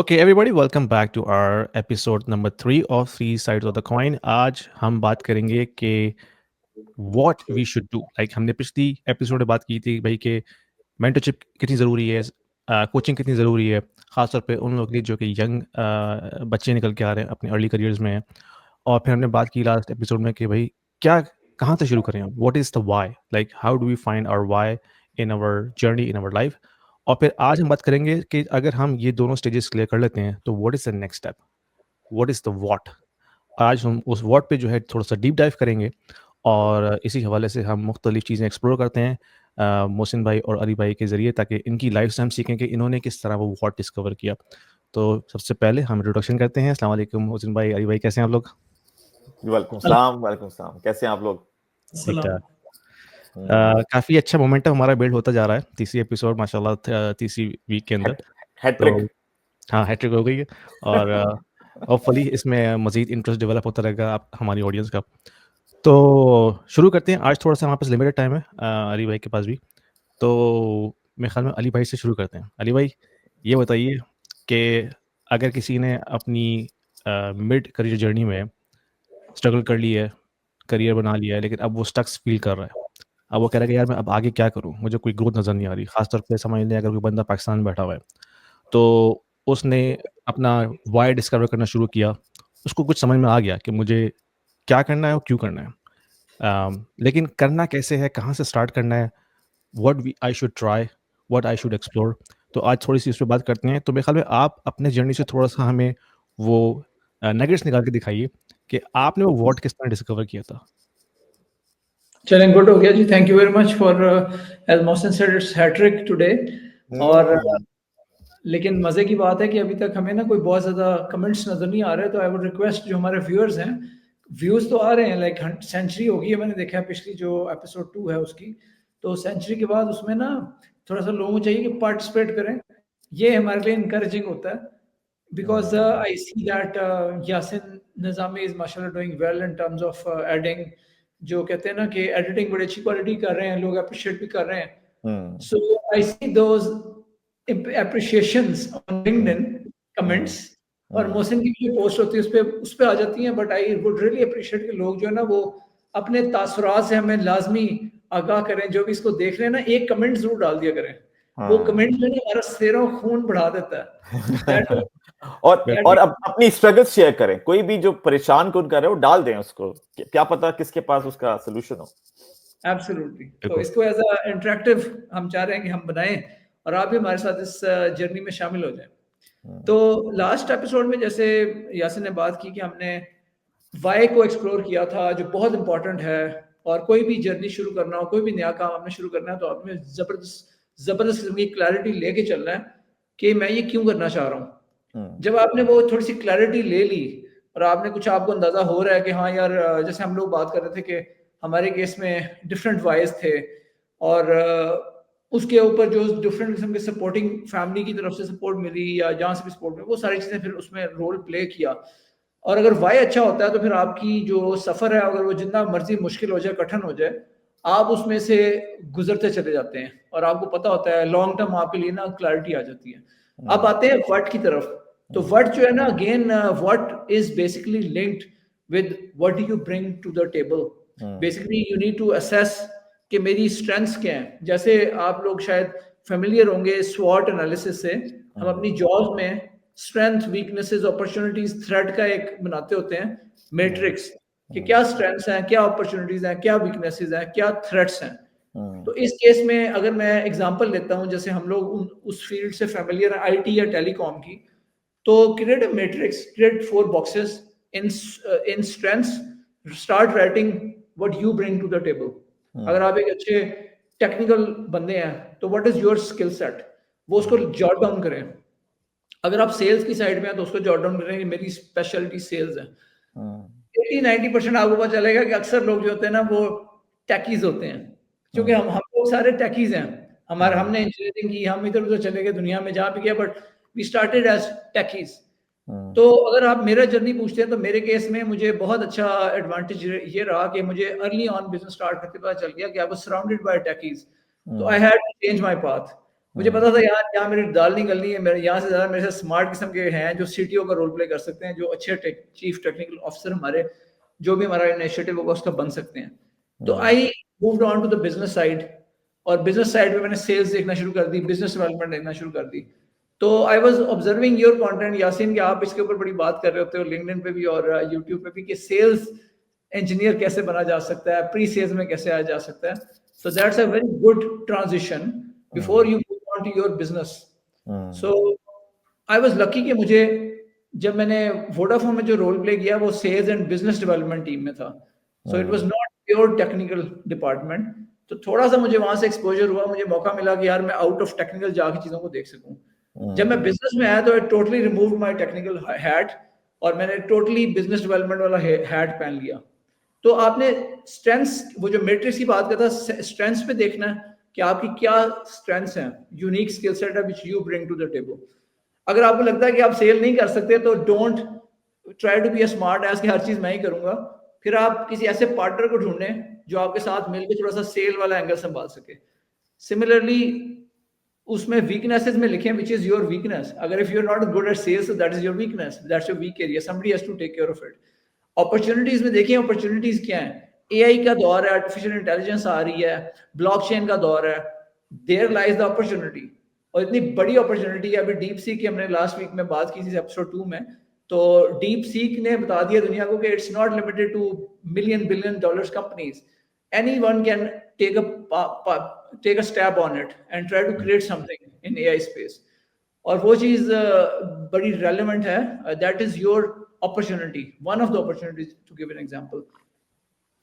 Okay, everybody, welcome back to our episode number 3 of Three Sides of the Coin. आज हम बात करेंगे कि what we should do. Like हमने पिछली एपिसोड में बात की थी भाई कि मेंटरशिप कितनी ज़रूरी है, कोचिंग कितनी ज़रूरी है, ख़ासतौर पे उन लोगों के लिए जो कि यंग बच्चे निकल के आ रहे हैं अपने अर्ली करियर्स में हैं। और फिर हमने बात की लास्ट एपिसोड में कि भाई क्या कहाँ से शुरू करें हम, what is the why, like how do we find our why in our journey in our life. और फिर आज हम बात करेंगे कि अगर हम ये दोनों स्टेजेस क्लियर कर लेते हैं तो what is the next step, what is the what. आज हम उस व्हाट पे जो है थोड़ा सा डीप डाइव करेंगे और इसी हवाले से हम मुख्तलिफ चीज़ें एक्सप्लोर करते हैं मोहसिन भाई और अली भाई के ज़रिए, ताकि इनकी लाइफ से हम सीखें कि इन्होंने किस तरह वो व्हाट डिस्कवर किया। तो सबसे पहले हम इंट्रोडक्शन करते हैं। अस्सलाम वालेकुम मोहसिन भाई, अली भाई, कैसे हैं आप लोग? वालेकुम सलाम। कैसे हैं आप लोग? ठीक ठाक। काफ़ी अच्छा मोमेंटम हमारा बिल्ड होता जा रहा है। तीसरी एपिसोड माशाल्लाह तीसरी वीक के अंदर। हैट्रिक। तो हाँ, हैट्रिक हो गई है और होपफुली इसमें मज़ीद इंटरेस्ट डेवलप होता रहेगा आप हमारी ऑडियंस का। तो शुरू करते हैं। आज थोड़ा-सा हमारे पास लिमिटेड टाइम है अली भाई के पास भी। तो मेरे ख़्याल में अली भाई से शुरू करते हैं। अली भाई, ये बताइए कि अगर किसी ने अपनी मिड करियर जर्नी में स्ट्रगल कर ली है, करियर बना लिया है, लेकिन अब वो स्टक्स फ़ील कर रहा है। अब वो कह रहा है कि यार मैं अब आगे क्या करूँ? मुझे कोई ग्रोथ नज़र नहीं आ रही। ख़ास तौर पे समझ लें अगर कोई बंदा पाकिस्तान में बैठा हुआ है, तो उसने अपना व्हाय डिस्कवर करना शुरू किया। उसको कुछ समझ में आ गया कि मुझे क्या करना है और क्यों करना है। लेकिन करना कैसे है, कहाँ से स्टार्ट करना है, what I should try, what I should explore. तो आज थोड़ी-सी इस पे बात करते हैं। तो मेरे ख़्याल में आप अपने जर्नी से थोड़ा-सा हमें वो नगेट्स निकाल के दिखाइए कि आपने वो व्हाट किस तरह डिस्कवर किया था? चलें, गुड हो गया जी। Thank you very much for as Mohsin said it's hattrick today. और लेकिन मज़े की बात है कि अभी तक हमें ना कोई बहुत ज़्यादा कमेंट्स नज़र नहीं आ रहे। तो आई वुड रिक्वेस्ट जो हमारे व्यूअर्स हैं, व्यूज़ तो आ रहे हैं, लाइक सेंचुरी हो गई है, मैंने देखा है पिछली जो एपिसोड 2 है उसकी। तो सेंचुरी के बाद उसमें ना थोड़ा सा लोगों को चाहिए कि पार्टिसिपेट करें। ये हमारे लिए इंकरेजिंग होता है because I see that Yasin Nizami is mashallah doing well in terms of adding, जो कहते हैं ना कि एडिटिंग बड़ी अच्छी क्वालिटी कर रहे हैं, लोग अप्रिशिएट भी कर रहे हैं। So I see those appreciations on LinkedIn comments और मोहसिन की जो पोस्ट होती है उस पे आ जाती हैं। But I would really appreciate कि लोग जो है ना वो अपने तासुरात से हमें लाजमी आगाह करें। जो भी इसको देख रहे हैं ना, एक कमेंट जरूर डाल दिया करें। वो कमेंट जो है हमारा सेरों खून बढ़ा देता है। और अब अपनी स्ट्रगल्स शेयर करें। कोई भी जो परेशान कौन कर रहे हो डाल दें उसको, क्या पता किसके पास उसका सलूशन हो। एब्सोल्युटली। तो इसको एज अ इंटरेक्टिव हम चाह रहे हैं कि हम बनाएं और आप भी हमारे साथ इस जर्नी में शामिल हो जाएं। तो लास्ट एपिसोड में जैसे यासिन ने बात की कि हमने वाई को एक्सप्लोर किया था, जो बहुत इंपॉर्टेंट है। और कोई भी जर्नी शुरू करना हो, कोई भी नया काम आपने शुरू करना है, तो आपने जबरदस्त किस्म की क्लैरिटी लेके चलना है कि मैं ये क्यों करना चाह रहा हूँ। जब आपने वो थोड़ी सी क्लैरिटी ले ली और आपने कुछ, आपको अंदाजा हो रहा है कि हाँ यार, जैसे हम लोग बात कर रहे थे कि हमारे केस में डिफरेंट वाइज थे और उसके ऊपर जो डिफरेंट किस्म के सपोर्टिंग फैमिली की तरफ से सपोर्ट मिली या जहाँ से भी सपोर्ट मिली, वो सारी चीज़ें फिर उसमें रोल प्ले किया। और अगर वाई अच्छा होता है तो फिर आपकी जो सफ़र है, अगर वो जितना मर्जी मुश्किल हो जाए, कठिन हो जाए, आप उसमें से गुजरते चले जाते हैं और आपको पता होता है लॉन्ग टर्म आपके लिए ना क्लैरिटी आ जाती है। अब आते हैं व्हाट की तरफ। तो व्हाट जो है ना, again what is basically linked with what do you bring to the table. Basically you need to assess कि मेरी स्ट्रेंथ्स क्या हैं। जैसे आप लोग शायद फेमिलियर होंगे स्वॉट एनालिसिस से। हम अपनी जॉब में स्ट्रेंथ, वीकनेसेस, अपॉर्चुनिटीज, थ्रेट का एक बनाते होते हैं मैट्रिक्स कि क्या स्ट्रेंथ्स हैं, क्या अपॉर्चुनिटीज हैं, क्या वीकनेसेस हैं, क्या थ्रेट्स हैं। तो इस केस में अगर मैं एग्जांपल लेता हूं, जैसे हम लोग उस फील्ड से फेमिलियर हैं, आईटी या टेलीकॉम की, तो create a matrix, create 4 boxes in strengths, start writing what you bring to the table. अगर आप एक अच्छे टेक्निकल बंदे हैं तो what is your skill set, वो उसको जॉट डाउन करें। अगर आप सेल्स की साइड में हैं तो उसको जॉट डाउन करें कि मेरी स्पेशलिटी सेल्स है। 80-90% आपको पता चलेगा कि अक्सर लोग जो होते हैं ना वो टैकीज होते हैं, क्योंकि हम लोग सारे टैकीज हैं। हमने इंजीनियरिंग की, हम इधर उधर चले गए दुनिया में जहाँ भी गया, बट वी स्टार्टेड एज टैकीज। तो अगर आप मेरा जर्नी पूछते हैं तो मेरे केस में मुझे बहुत अच्छा एडवांटेज ये रहा कि मुझे अर्ली ऑन बिजनेस स्टार्ट करते पता चल गया कि I was surrounded by techies. तो I had to change my path. मुझे पता था यार यहाँ मेरी दाल नहीं गलनी है, मेरे यहाँ से ज़्यादा मेरे से स्मार्ट किस्म के हैं जो सीटीओ का रोल प्ले कर सकते हैं, जो अच्छे चीफ टेक्निकल ऑफिसर हमारे जो भी हमारा इनिशिएटिव होगा उसका बन सकते हैं। तो I moved on to the business side, और बिजनेस साइड में मैंने सेल्स देखना शुरू कर दी, बिजनेस डेवलपमेंट देखना शुरू कर दी। तो I was observing your content Yasin, कि आप इसके ऊपर बड़ी बात कर रहे होते हो लिंक्डइन पे भी और यूट्यूब पे भी, कि सेल्स इंजीनियर कैसे बना जा सकता है, प्री सेल्स में कैसे आया जा सकता है। So that's a very good transition before you move on to your business. So I was lucky कि मुझे, जब मैंने वोडाफोन में जो रोल प्ले किया वो sales and business development team में था। So it was not pure technical department. तो थोड़ा सा मुझे वहां से एक्सपोजर हुआ, मुझे मौका मिला कि यार मैं आउट ऑफ टेक्निकल जाके चीजों को देख सकूं। जब मैं बिजनेस में आया तो I totally removed my technical hat, और मैंने टोटली बिजनेस डेवलपमेंट वाला हैट पहन लिया। तो आपने स्ट्रेंथ्स, वो जो मैट्रिक्स की बात करता है, स्ट्रेंथ्स पे देखना है कि आपकी क्या स्ट्रेंथ्स हैं, यूनिक स्किल सेट है which you bring to the table. अगर आपको लगता है कि आप सेल नहीं कर सकते तो don't try to be a smart as कि हर चीज मैं ही करूंगा। फिर आप किसी ऐसे पार्टनर को ढूंढें जो आपके साथ मिलकर थोड़ा सा सेल वाला एंगल संभाल सके। सिमिलरली उसमें वीकनेसेस में लिखें विच इज योर वीकनेस। अगर if you are not good at sales that is your weakness, that's your weak area, somebody has to take care of it. Opportunities में देखिए opportunities क्या है। एआई का दौर है, आर्टिफिशियल इंटेलिजेंस आ रही है, ब्लॉकचेन का दौर है, देयर लाइज द अपॉर्चुनिटी। और इतनी बड़ी अपॉर्चुनिटी है। अभी डीप सीक की हमने लास्ट वीक में बात की थी एपिसोड 2 में, तो डीप सीक ने बता दिया दुनिया को कि it's not limited to $1 billion companies, anyone can take a step on it and try to create something in AI space. और वो चीज बड़ी रेलेवेंट है, that is your opportunity, one of the opportunities. To give an example,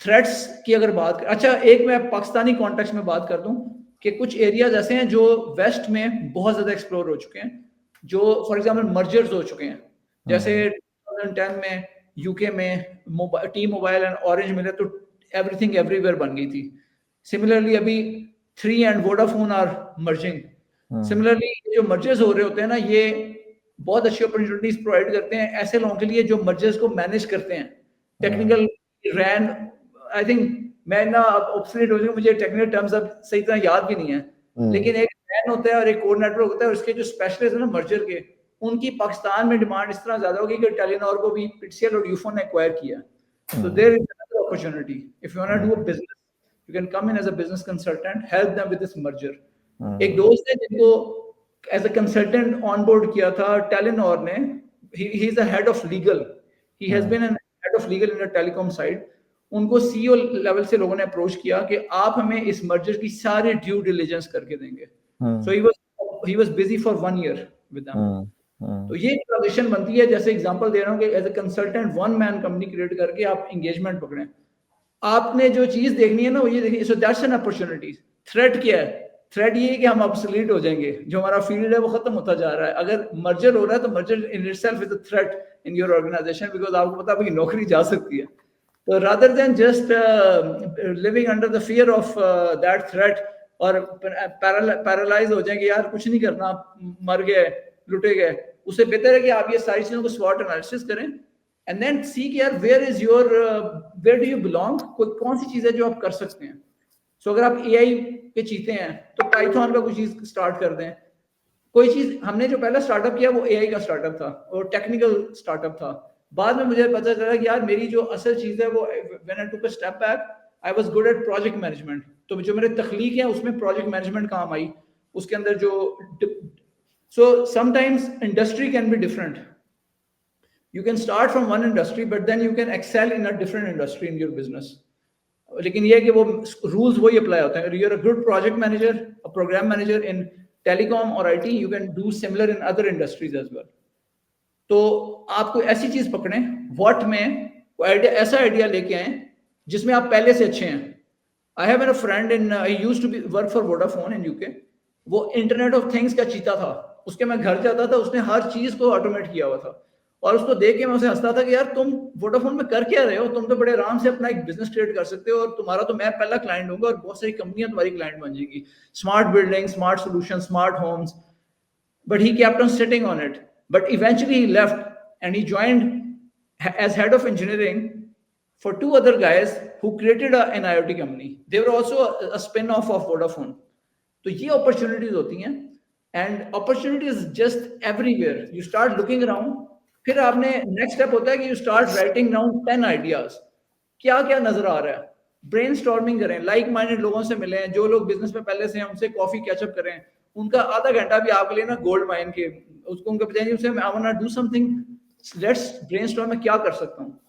threats की अगर बात कर, अच्छा एक मैं पाकिस्तानी कॉन्टेक्स्ट में बात कर दूं कि कुछ एरियाज ऐसे हैं जो वेस्ट में बहुत ज्यादा एक्सप्लोर हो चुके हैं, जो फॉर एग्जांपल मर्जर्स हो चुके हैं। जैसे 2010 में यूके में टी मोबाइल एंड ऑरेंज मिले तो एवरीथिंग एवरीवेयर बन गई थी। सिमिलरली अभी 3 and Vodafone are merging. Similarly जो मर्जर्स हो रहे होते हैं ना, ये बहुत अच्छी अपॉर्चुनिटीज प्रोवाइड करते हैं ऐसे लोगों के लिए जो मर्जर्स को मैनेज करते हैं। टेक्निकल रैन, आई थिंक मैं ना अब ऑब्सोलीट हो जाऊंगा, मुझे टेक्निकल टर्म्स अब सही तरह याद भी नहीं है, लेकिन एक रैन होता है और एक कोर नेटवर्क होता है, और उसके जो स्पेशलिस्ट है ना मर्जर के, उनकी पाकिस्तान में डिमांड इस तरह ज्यादा होगी कि टेलीनॉर को भी पिक्सेल और यूफोन ने एक्वायर किया। So there is another opportunity. If you want to do a business, you can come in as a business consultant, help them with this merger. एक दोस्त है जिनको as a consultant onboard किया था Telenor ने, he is the head of legal. He has been an head of legal in the telecom side. उनको CEO level से लोगों ने अप्रोच किया कि आप हमें इस मर्जर की सारी ड्यू डिलिजेंस करके देंगे। So he was busy for 1 year with them. तो ये ट्रांजिशन बनती है, जैसे एग्जांपल दे रहा हूँ कि as a consultant one man company create करके आप एंगेजमेंट पकड़ें। आपने जो चीज देखनी है ना वो ये देखिए, so that's an opportunity. Threat क्या है? थ्रेट ये है कि हम ऑब्सोलीट हो जाएंगे, जो हमारा फील्ड है वो खत्म होता जा रहा है। अगर मर्जर हो रहा है तो merger in itself is a threat in your organisation, because आपको पता है कि नौकरी जा सकती है। तो rather than just living under the fear of that threat और पैरालाइज हो जाएंगे, यार कुछ नहीं करना, मर गए, लुटे गए, उससे बेहतर है कि आप ये सारी चीजों को स्वॉट एनालिसिस करें एंड देन सी कि यार where is your, where do you belong, कौन सी चीज है जो आप कर सकते हैं। सो अगर आप एआई के चीते हैं तो पाइथन का कोई चीज स्टार्ट कर दें। कोई चीज हमने जो पहला स्टार्टअप किया वो एआई का स्टार्टअप था और टेक्निकल स्टार्टअप था। बाद में मुझे पता चला कि यार मेरी जो असल चीज है वो, when I took a step back, I was good at project management. तो जो मेरे तख्लीक है उसमें प्रोजेक्ट मैनेजमेंट काम आई। उसके अंदर जो So sometimes industry can be different. You can start from one industry, but then you can excel in a different industry in your business. लेकिन ये है कि वो rules वही apply होते हैं. You're a good project manager, a program manager in telecom or IT, you can do similar in other industries as well. तो आपको ऐसी चीज पकड़ें, what में ऐसा आइडिया लेके आए जिसमें आप पहले से अच्छे हैं। I have a friend in, I used to work for Vodafone in UK. वो इंटरनेट ऑफ थिंग्स का चीता था। उसके मैं घर जाता था, उसने हर चीज को ऑटोमेट किया हुआ था, और उसको देख के मैं उसे हंसता था कि यार तुम वोडाफोन में कर क्या रहे हो, तुम तो बड़े आराम से अपना एक बिजनेस क्रिएट कर सकते हो, और तुम्हारा तो मैं पहला क्लाइंट होऊंगा और बहुत सारी कंपनियां तुम्हारी क्लाइंट बन जाएंगी, smart building, smart solution, smart homes. But he kept on sitting on it, but eventually he left and he joined as head of engineering for 2 other guys who created an IoT company. They were also a spin-off of Vodafone. तो ये opportunities होती हैं। And opportunity is just everywhere, you start looking around, फिर आपने next step होता है कि you start writing down 10 ideas, क्या क्या नजर आ रहा है, ब्रेनस्टॉर्मिंग करें, लाइक माइंडेड लोगों से मिलें, जो लोग बिजनेस में पहले से हैं उनसे कॉफी कैचअप करें, उनका आधा घंटा भी आपके लिए ना गोल्ड माइन के, उसको उनके बताइए उसे I want to do something, let's brainstorm, मैं क्या कर सकता हूँ,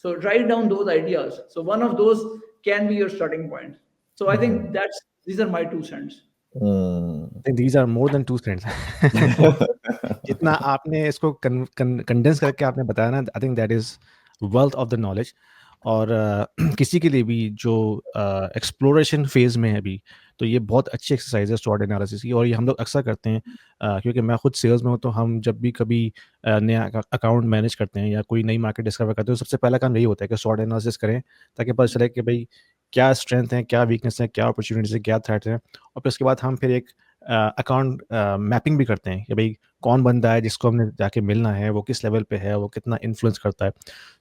so write down those ideas, so one of those can be your starting point, so I think that's these are my 2 cents. I think these are more than 2 cents. जितना आपने इसको condense करके आपने बताया ना, आई think that is wealth of the knowledge. और किसी के लिए भी जो एक्सप्लोरेशन फेज में है अभी, तो ये बहुत अच्छी एक्सरसाइज है SWOT एनालिसिस की, और ये हम लोग अक्सर करते हैं क्योंकि मैं खुद सेल्स में हूँ, तो हम जब भी कभी नया अकाउंट मैनेज करते हैं या कोई नई मार्केट डिस्कवर करते हैं, तो सबसे पहला काम यही होता है कि SWOT एनालिसिस करें, ताकि पता चले कि भाई क्या स्ट्रेंथ है, क्या वीकनेस है, क्या अपॉर्चुनिटीज है, क्या थ्रेट है, और फिर उसके बाद हम फिर एक अकाउंट मैपिंग भी करते हैं कि भाई कौन बंदा है जिसको हमने जाके मिलना है, वो किस लेवल पे है, वो कितना इन्फ्लुएंस करता है।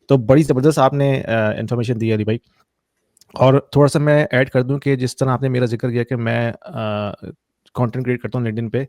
तो बड़ी ज़बरदस्त आपने इन्फॉर्मेशन दी अली भाई। और थोड़ा-सा मैं ऐड कर दूँ कि जिस तरह आपने मेरा ज़िक्र किया कि मैं कंटेंट क्रिएट करता हूँ लिंक्डइन पे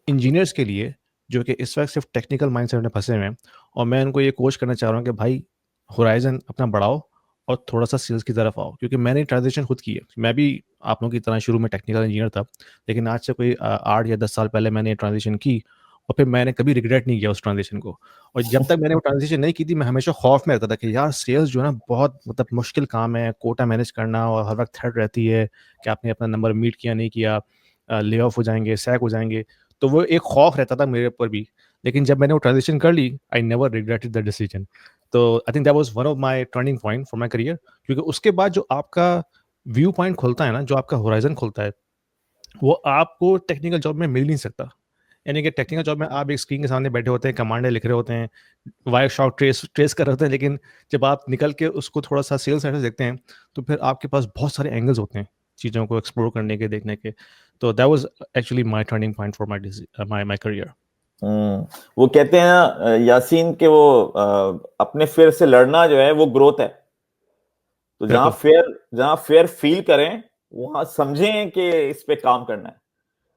इंजीनियर्स के लिए, जो कि इस वक्त सिर्फ टेक्निकल माइंडसेट में फंसे हुए हैं, और मैं उनको ये कोच करना चाह रहा हूँ कि भाई होराइजन अपना बढ़ाओ और थोड़ा सा सेल्स की तरफ आओ, क्योंकि मैंने ट्रांजिशन खुद की है। मैं भी आप लोगों की तरह शुरू में टेक्निकल इंजीनियर था, लेकिन आज से कोई 8 या 10 साल पहले मैंने ट्रांजिशन की, और फिर मैंने कभी रिग्रेट नहीं किया उस ट्रांजिशन को। और जब तक मैंने वो ट्रांजिशन नहीं की थी, मैं हमेशा खौफ में रहता था कि यार सेल्स जो है ना बहुत मतलब मुश्किल काम है, कोटा मैनेज करना, और हर वक्त थ्रेट रहती है कि आपने अपना नंबर मीट किया नहीं किया, ले ऑफ हो जाएंगे, सैक हो जाएंगे। तो वो एक खौफ रहता था मेरे ऊपर भी। लेकिन जब मैंने वो ट्रांजिशन कर ली, I never regretted the decision. तो I think that was one of my turning point for my career, क्योंकि उसके बाद जो आपका व्यू पॉइंट खुलता है ना, जो आपका होराइजन खुलता है, वो आपको टेक्निकल जॉब में मिल नहीं सकता। यानी कि टेक्निकल जॉब में आप एक स्क्रीन के सामने बैठे होते हैं, कमांडें लिख रहे होते हैं, वायर शॉट ट्रेस ट्रेस कर रहे होते हैं, लेकिन जब आप निकल के उसको थोड़ा सा सेल्स साइड से देखते हैं, तो फिर आपके पास बहुत सारे एंगल्स होते हैं चीज़ों को एक्सप्लोर करने के, देखने के। तो that was actually my turning point for my my career. वो कहते हैं यासीन के वो अपने फेयर से लड़ना जो है वो ग्रोथ है। तो जहां फेयर फील करें, वहां समझें कि इस पे काम करना है,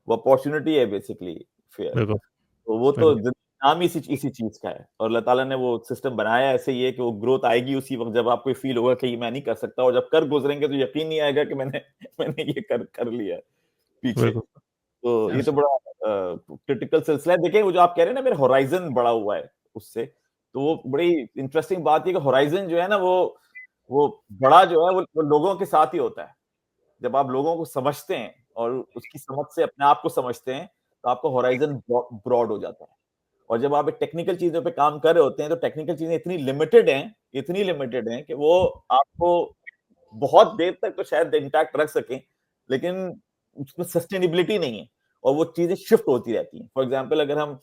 वो अपॉर्चुनिटी है बेसिकली फेयर। बिल्कुल तो वो तो नाम ही इसी चीज का है, और अल्लाह ताला ने वो सिस्टम बनाया ऐसे ही है कि वो ग्रोथ आएगी उसी वक्त जब आपको फील होगा कि मैं नहीं कर सकता, और जब कर गुजरेंगे तो यकीन नहीं आएगा कि मैंने ये कर लिया पीछे। बिल्कुल तो ये तो बड़ा क्रिटिकल सिलसिला है। देखिए वो जो आप कह रहे हैं ना, मेरा होराइजन बड़ा हुआ है उससे, तो वो बड़ी इंटरेस्टिंग बात है कि होराइजन जो है ना, वो बड़ा जो है वो लोगों के साथ ही होता है। जब आप लोगों को समझते हैं और उसकी समझ से अपने आप को समझते हैं, तो आपका होराइजन ब्रॉड हो जाता है। और जब आप एक टेक्निकल चीजों पे काम कर रहे होते हैं, तो टेक्निकल चीजें इतनी लिमिटेड हैं कि वो आपको बहुत देर तक तो शायद इंटैक्ट रख सकें, लेकिन उसमें सस्टेनेबिलिटी नहीं है, और वो चीजें शिफ्ट होती रहती हैं। फॉर एग्जाम्पल, अगर हम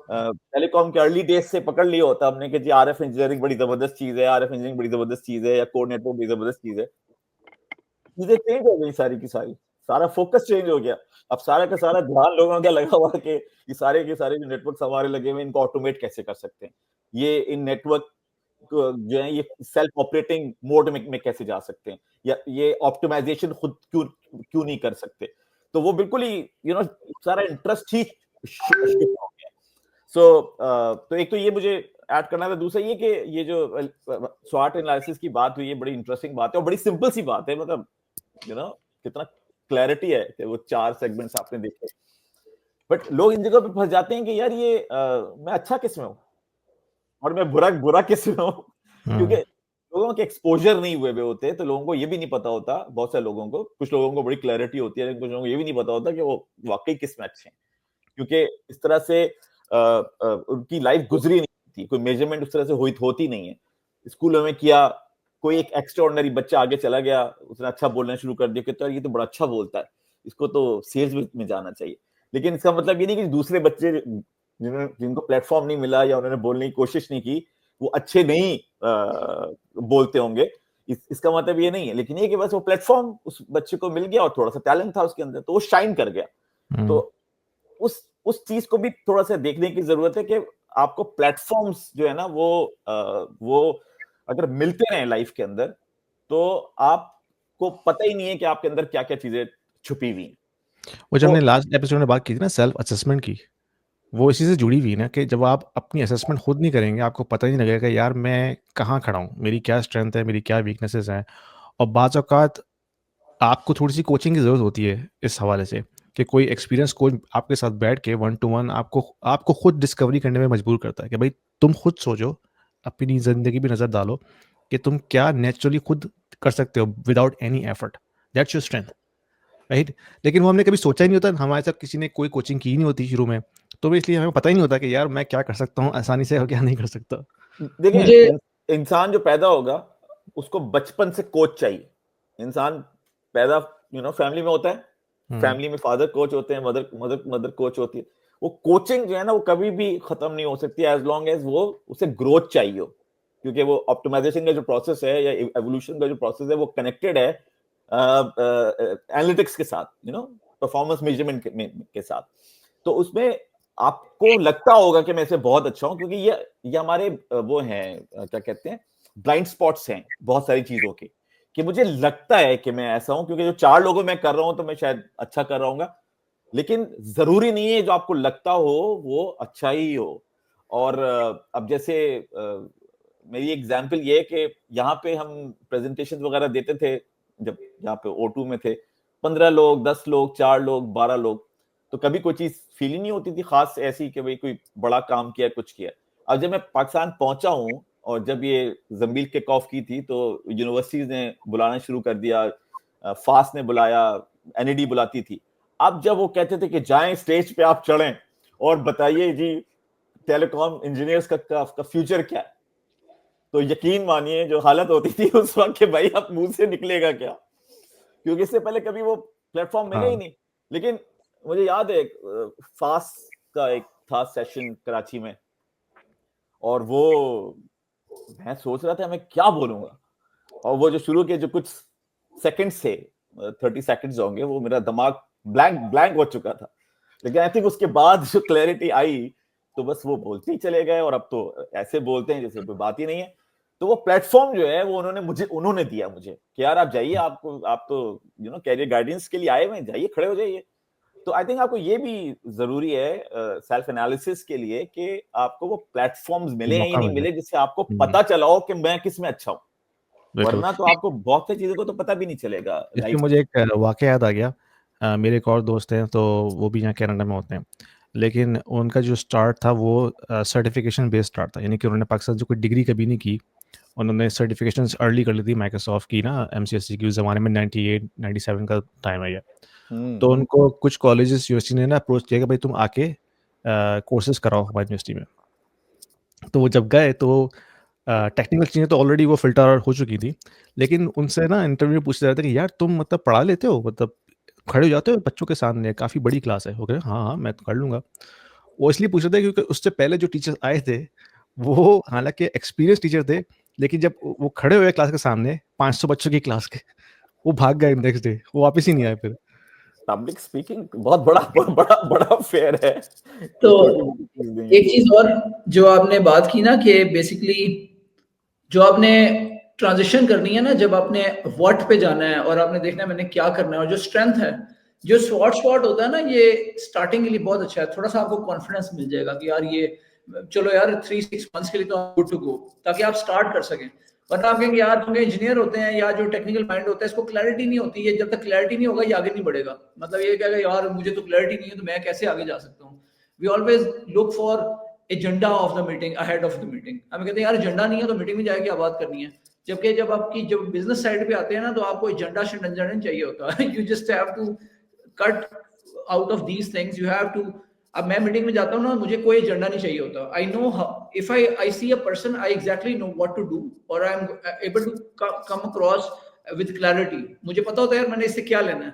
टेलीकॉम के अर्ली डेज से पकड़ लिया होता हमने कि जी आरएफ इंजीनियरिंग बड़ी जबरदस्त चीज है, आरएफ इंजीनियरिंग बड़ी जबरदस्त चीज है, या कोर नेटवर्क बड़ी जबरदस्त चीज है, चीजें चेंज हो गई सारी की सारी, सारा फोकस चेंज हो गया। अब सारा का सारा ध्यान लोगों का लगा हुआ कि ये सारे के सारे जो नेटवर्क हमारे लगे हुए, इनको ऑटोमेट कैसे कर सकते हैं, ये इन नेटवर्क जो है ये सेल्फ ऑपरेटिंग मोड में कैसे जा सकते हैं, या ये ऑप्टिमाइजेशन खुद क्यों नहीं कर सकते। तो वो बिल्कुल ही सारा इंटरेस्ट ही शिफ्ट हो गया। तो एक तो ये मुझे ऐड करना था, दूसरा ये कि ये जो SWOT एनालिसिस की बात हुई है, बड़ी इंटरेस्टिंग बात है और बड़ी सिंपल सी बात है, मतलब कितना क्लैरिटी है कि वो 4 सेगमेंट्स आपने देखे। बट लोग इन जगह पे फंस जाते हैं कि यार ये मैं अच्छा किस में हूं और मैं बुरा किस में हूं, क्योंकि लोगों के एक्सपोजर नहीं हुए होते, तो लोगों को ये भी नहीं पता होता। बहुत सारे लोगों को, कुछ लोगों को बड़ी क्लैरिटी होती है, लेकिन कुछ लोगों को ये भी नहीं पता होता कि वो वाकई किस में अच्छे हैं, क्योंकि इस तरह से उनकी लाइफ गुजरी नहीं थी, कोई मेजरमेंट उस तरह से होती नहीं है। स्कूलों में किया, कोई एक एक्स्ट्राऑर्डिनरी बच्चा आगे चला गया, उसने अच्छा बोलना शुरू कर दिया कि तो ये तो बड़ा अच्छा बोलता है, इसको तो सेल्स में जाना चाहिए। लेकिन इसका मतलब ये नहीं कि दूसरे बच्चे जिनको प्लेटफॉर्म नहीं मिला या उन्होंने बोलने की कोशिश नहीं की, वो अच्छे नहीं बोलते होंगे, इसका मतलब ये नहीं है। लेकिन ये कि बस वो प्लेटफॉर्म उस बच्चे को मिल गया और थोड़ा सा टैलेंट था उसके अंदर, तो वो शाइन कर गया। तो उस चीज को भी थोड़ा सा देखने की जरूरत है कि आपको प्लेटफॉर्म्स जो है ना, वो अगर मिलते रहे लाइफ के अंदर, तो आपको पता ही नहीं है कि आपके अंदर क्या क्या चीजें छुपी हुई हैं। वो जो तो हमने लास्ट एपिसोड में बात की थी ना सेल्फ असेसमेंट की, वो इसी से जुड़ी हुई है ना कि जब आप अपनी असेसमेंट खुद नहीं करेंगे, आपको पता ही नहीं लगेगा कि यार मैं कहाँ खड़ा हूँ, मेरी क्या स्ट्रेंथ है, मेरी क्या वीकनेसेस हैं। और बाज़ औक़ात आपको थोड़ी-सी कोचिंग की ज़रूरत होती है इस हवाले से कि कोई एक्सपीरियंस कोच आपके साथ बैठ के वन टू वन आपको आपको खुद डिस्कवरी करने में मजबूर करता है कि भाई तुम खुद सोचो, अपनी ज़िंदगी पे नज़र डालो कि तुम क्या नेचुरली खुद कर सकते हो without any effort. That's your strength, right? लेकिन वो हमने कभी सोचा ही नहीं होता, हमारे साथ किसी ने कोई कोचिंग की ही नहीं होती शुरू में, तो इसलिए हमें पता ही नहीं होता कि यार मैं क्या कर सकता हूँ आसानी से और क्या नहीं कर सकता। देखिए मुझे इंसान जो पैदा होगा उसको बचपन से कोच चाहिए। इंसान पैदा फैमिली में होता है, फैमिली में फादर कोच होते हैं, मदर मदर मदर कोच होती है। वो कोचिंग जो है ना वो कभी भी खत्म नहीं हो सकती एज लॉन्ग एज वो उसे ग्रोथ चाहिए हो, क्योंकि वो ऑप्टिमाइजेशन का जो प्रोसेस है या एवोल्यूशन का जो प्रोसेस है वो कनेक्टेड है एनालिटिक्स के साथ, परफॉर्मेंस मेजरमेंट के साथ। तो उसमें आपको लगता होगा कि मैं इससे बहुत अच्छा हूं, क्योंकि ये हमारे वो हैं क्या कहते हैं, ब्लाइंड स्पॉट्स हैं बहुत सारी चीजों के, कि मुझे लगता है कि मैं ऐसा हूं क्योंकि जो 4 लोगों में कर रहा हूं तो मैं शायद अच्छा कर रहा हूँ, लेकिन जरूरी नहीं है जो आपको लगता हो वो अच्छा ही हो। और अब जैसे मेरी एग्जांपल ये है कि यहाँ पे हम प्रेजेंटेशन वगैरह देते थे, जब यहाँ पे O2 में थे, 15 लोग, 10 लोग, 4 लोग, 12 लोग, तो कभी कोई चीज फील ही नहीं होती थी खास ऐसी कि भाई कोई बड़ा काम किया, कुछ किया। अब जब मैं पाकिस्तान पहुंचा हूँ और जब ये जंबील किक ऑफ की थी तो यूनिवर्सिटीज ने बुलाना शुरू कर दिया, फास्ट ने बुलाया, NED बुलाती थी। अब जब वो कहते थे कि जाएं स्टेज पे आप चढ़ें और बताइए जी टेलीकॉम इंजीनियर्स का फ्यूचर क्या है, तो यकीन मानिए जो हालत होती थी उस वक्त कि भाई अब मुंह से निकलेगा क्या, क्योंकि इससे पहले कभी वो प्लेटफॉर्म मिले ही हाँ। नहीं। लेकिन मुझे याद है फास्ट का एक था सेशन कराची में, और वो मैं सोच रहा था मैं क्या बोलूंगा, और वो जो शुरू के जो कुछ सेकंड्स थे, 30 सेकंड्स होंगे, वो मेरा दिमाग ब्लैंक ब्लैंक हो चुका था। लेकिन आई थिंक उसके बाद जो क्लैरिटी आई तो बस वो बोलते ही चले गए, और अब तो ऐसे बोलते हैं जैसे कोई बात ही नहीं है। तो वो प्लेटफॉर्म जो है वो उन्होंने दिया मुझे कि यार आप जाइए, आप तो कैरियर गाइडेंस के लिए आए हुए हैं, जाइए खड़े हो जाइए। तो आई थिंक आपको ये भी जरूरी है सेल्फ एनालिसिस के लिए कि आपको वो प्लेटफॉर्म्स मिले या मौका नहीं मिले। मिले जिससे आपको हुँ, पता चला हो कि मैं किस में अच्छा हूँ, बिल्कुल। वरना तो आपको बहुत सी चीजों को तो पता भी नहीं चलेगा इस पे लाइफ में। मुझे एक वाक़या याद आ गया। मेरे एक और दोस्त हैं, तो वो भी यहाँ कनाडा में होते हैं। लेकिन उनका जो स्टार्ट था वो सर्टिफ़िकेशन बेस्ड स्टार्ट था। यानी कि उन्होंने पाकिस्तान से कोई डिग्री कभी नहीं की। उन्होंने सर्टिफ़िकेशंस अर्ली कर ली थी माइक्रोसॉफ्ट की ना, MCSE की, उस ज़माने में 98-97 का टाइम है ये। तो उनको कुछ कॉलेजेस यूनिवर्सिटी ने ना अप्रोच किया कि भाई तुम आके कोर्सेज़ कराओ हमारी यूनिवर्सिटी में। तो वो जब गए तो टेक्निकल चीज़ें तो ऑलरेडी वो फ़िल्टर हो चुकी थी। लेकिन उनसे ना इंटरव्यू में पूछा जा रहा था कि यार तुम मतलब पढ़ा लेते हो? मतलब खड़े हो जाते हो बच्चों के सामने, काफ़ी बड़ी क्लास है। वो कह रहे हाँ, हाँ, मैं तो कर लूँगा। वो इसलिए पूछ रहे थे क्योंकि उससे पहले जो टीचर्स आए थे, वो हालाँकि एक्सपीरियंस टीचर थे, लेकिन जब वो खड़े हुए क्लास के सामने 500 बच्चों की क्लास के, वो भाग गए नेक्स्ट डे, वो वापस ही नहीं आए फिर। पब्लिक स्पीकिंग बहुत बड़ा बड़ा बड़ा फेयर है, तो छोटी मोटी चीज नहीं है। एक चीज और जो आपने बात की ना कि बेसिकली जो आपने ट्रांजिशन करनी है ना, जब आपने व्हाट पे जाना है और आपने देखना है मैंने क्या करना है, और जो स्ट्रेंथ है, जो स्वॉट स्पॉट होता है ना, ये स्टार्टिंग के लिए बहुत अच्छा है। थोड़ा सा आपको कॉन्फिडेंस मिल जाएगा कि यार ये चलो यार 3-6 मंथ्स के लिए तो गुड टू गो, ताकि आप स्टार्ट कर सकें। वरना आप कहेंगे यार क्योंकि इंजीनियर होते हैं या जो टेक्निकल माइंड होता है इसको क्लैरिटी नहीं होती है, जब तक क्लैरिटी नहीं होगा ये आगे नहीं बढ़ेगा। मतलब ये कहेगा यार मुझे तो क्लैरिटी नहीं है तो मैं कैसे आगे जा सकता हूँ। We always look for agenda of the meeting ahead of the meeting. हमें कहते हैं यार एजेंडा नहीं है तो मीटिंग में जाके क्या बात करनी है। जबकि जब आपकी जब बिजनेस साइड पे आते हैं ना तो आपको एजेंडा शेंडा नहीं चाहिए होता है। You just have to cut out of these things, you have to. अब मैं मीटिंग में जाता हूँ ना, मुझे कोई एजेंडा नहीं चाहिए होता। I know if I see a person I exactly know what to do और I am able to come across with clarity. मुझे पता होता है यार मैंने इससे क्या लेना है,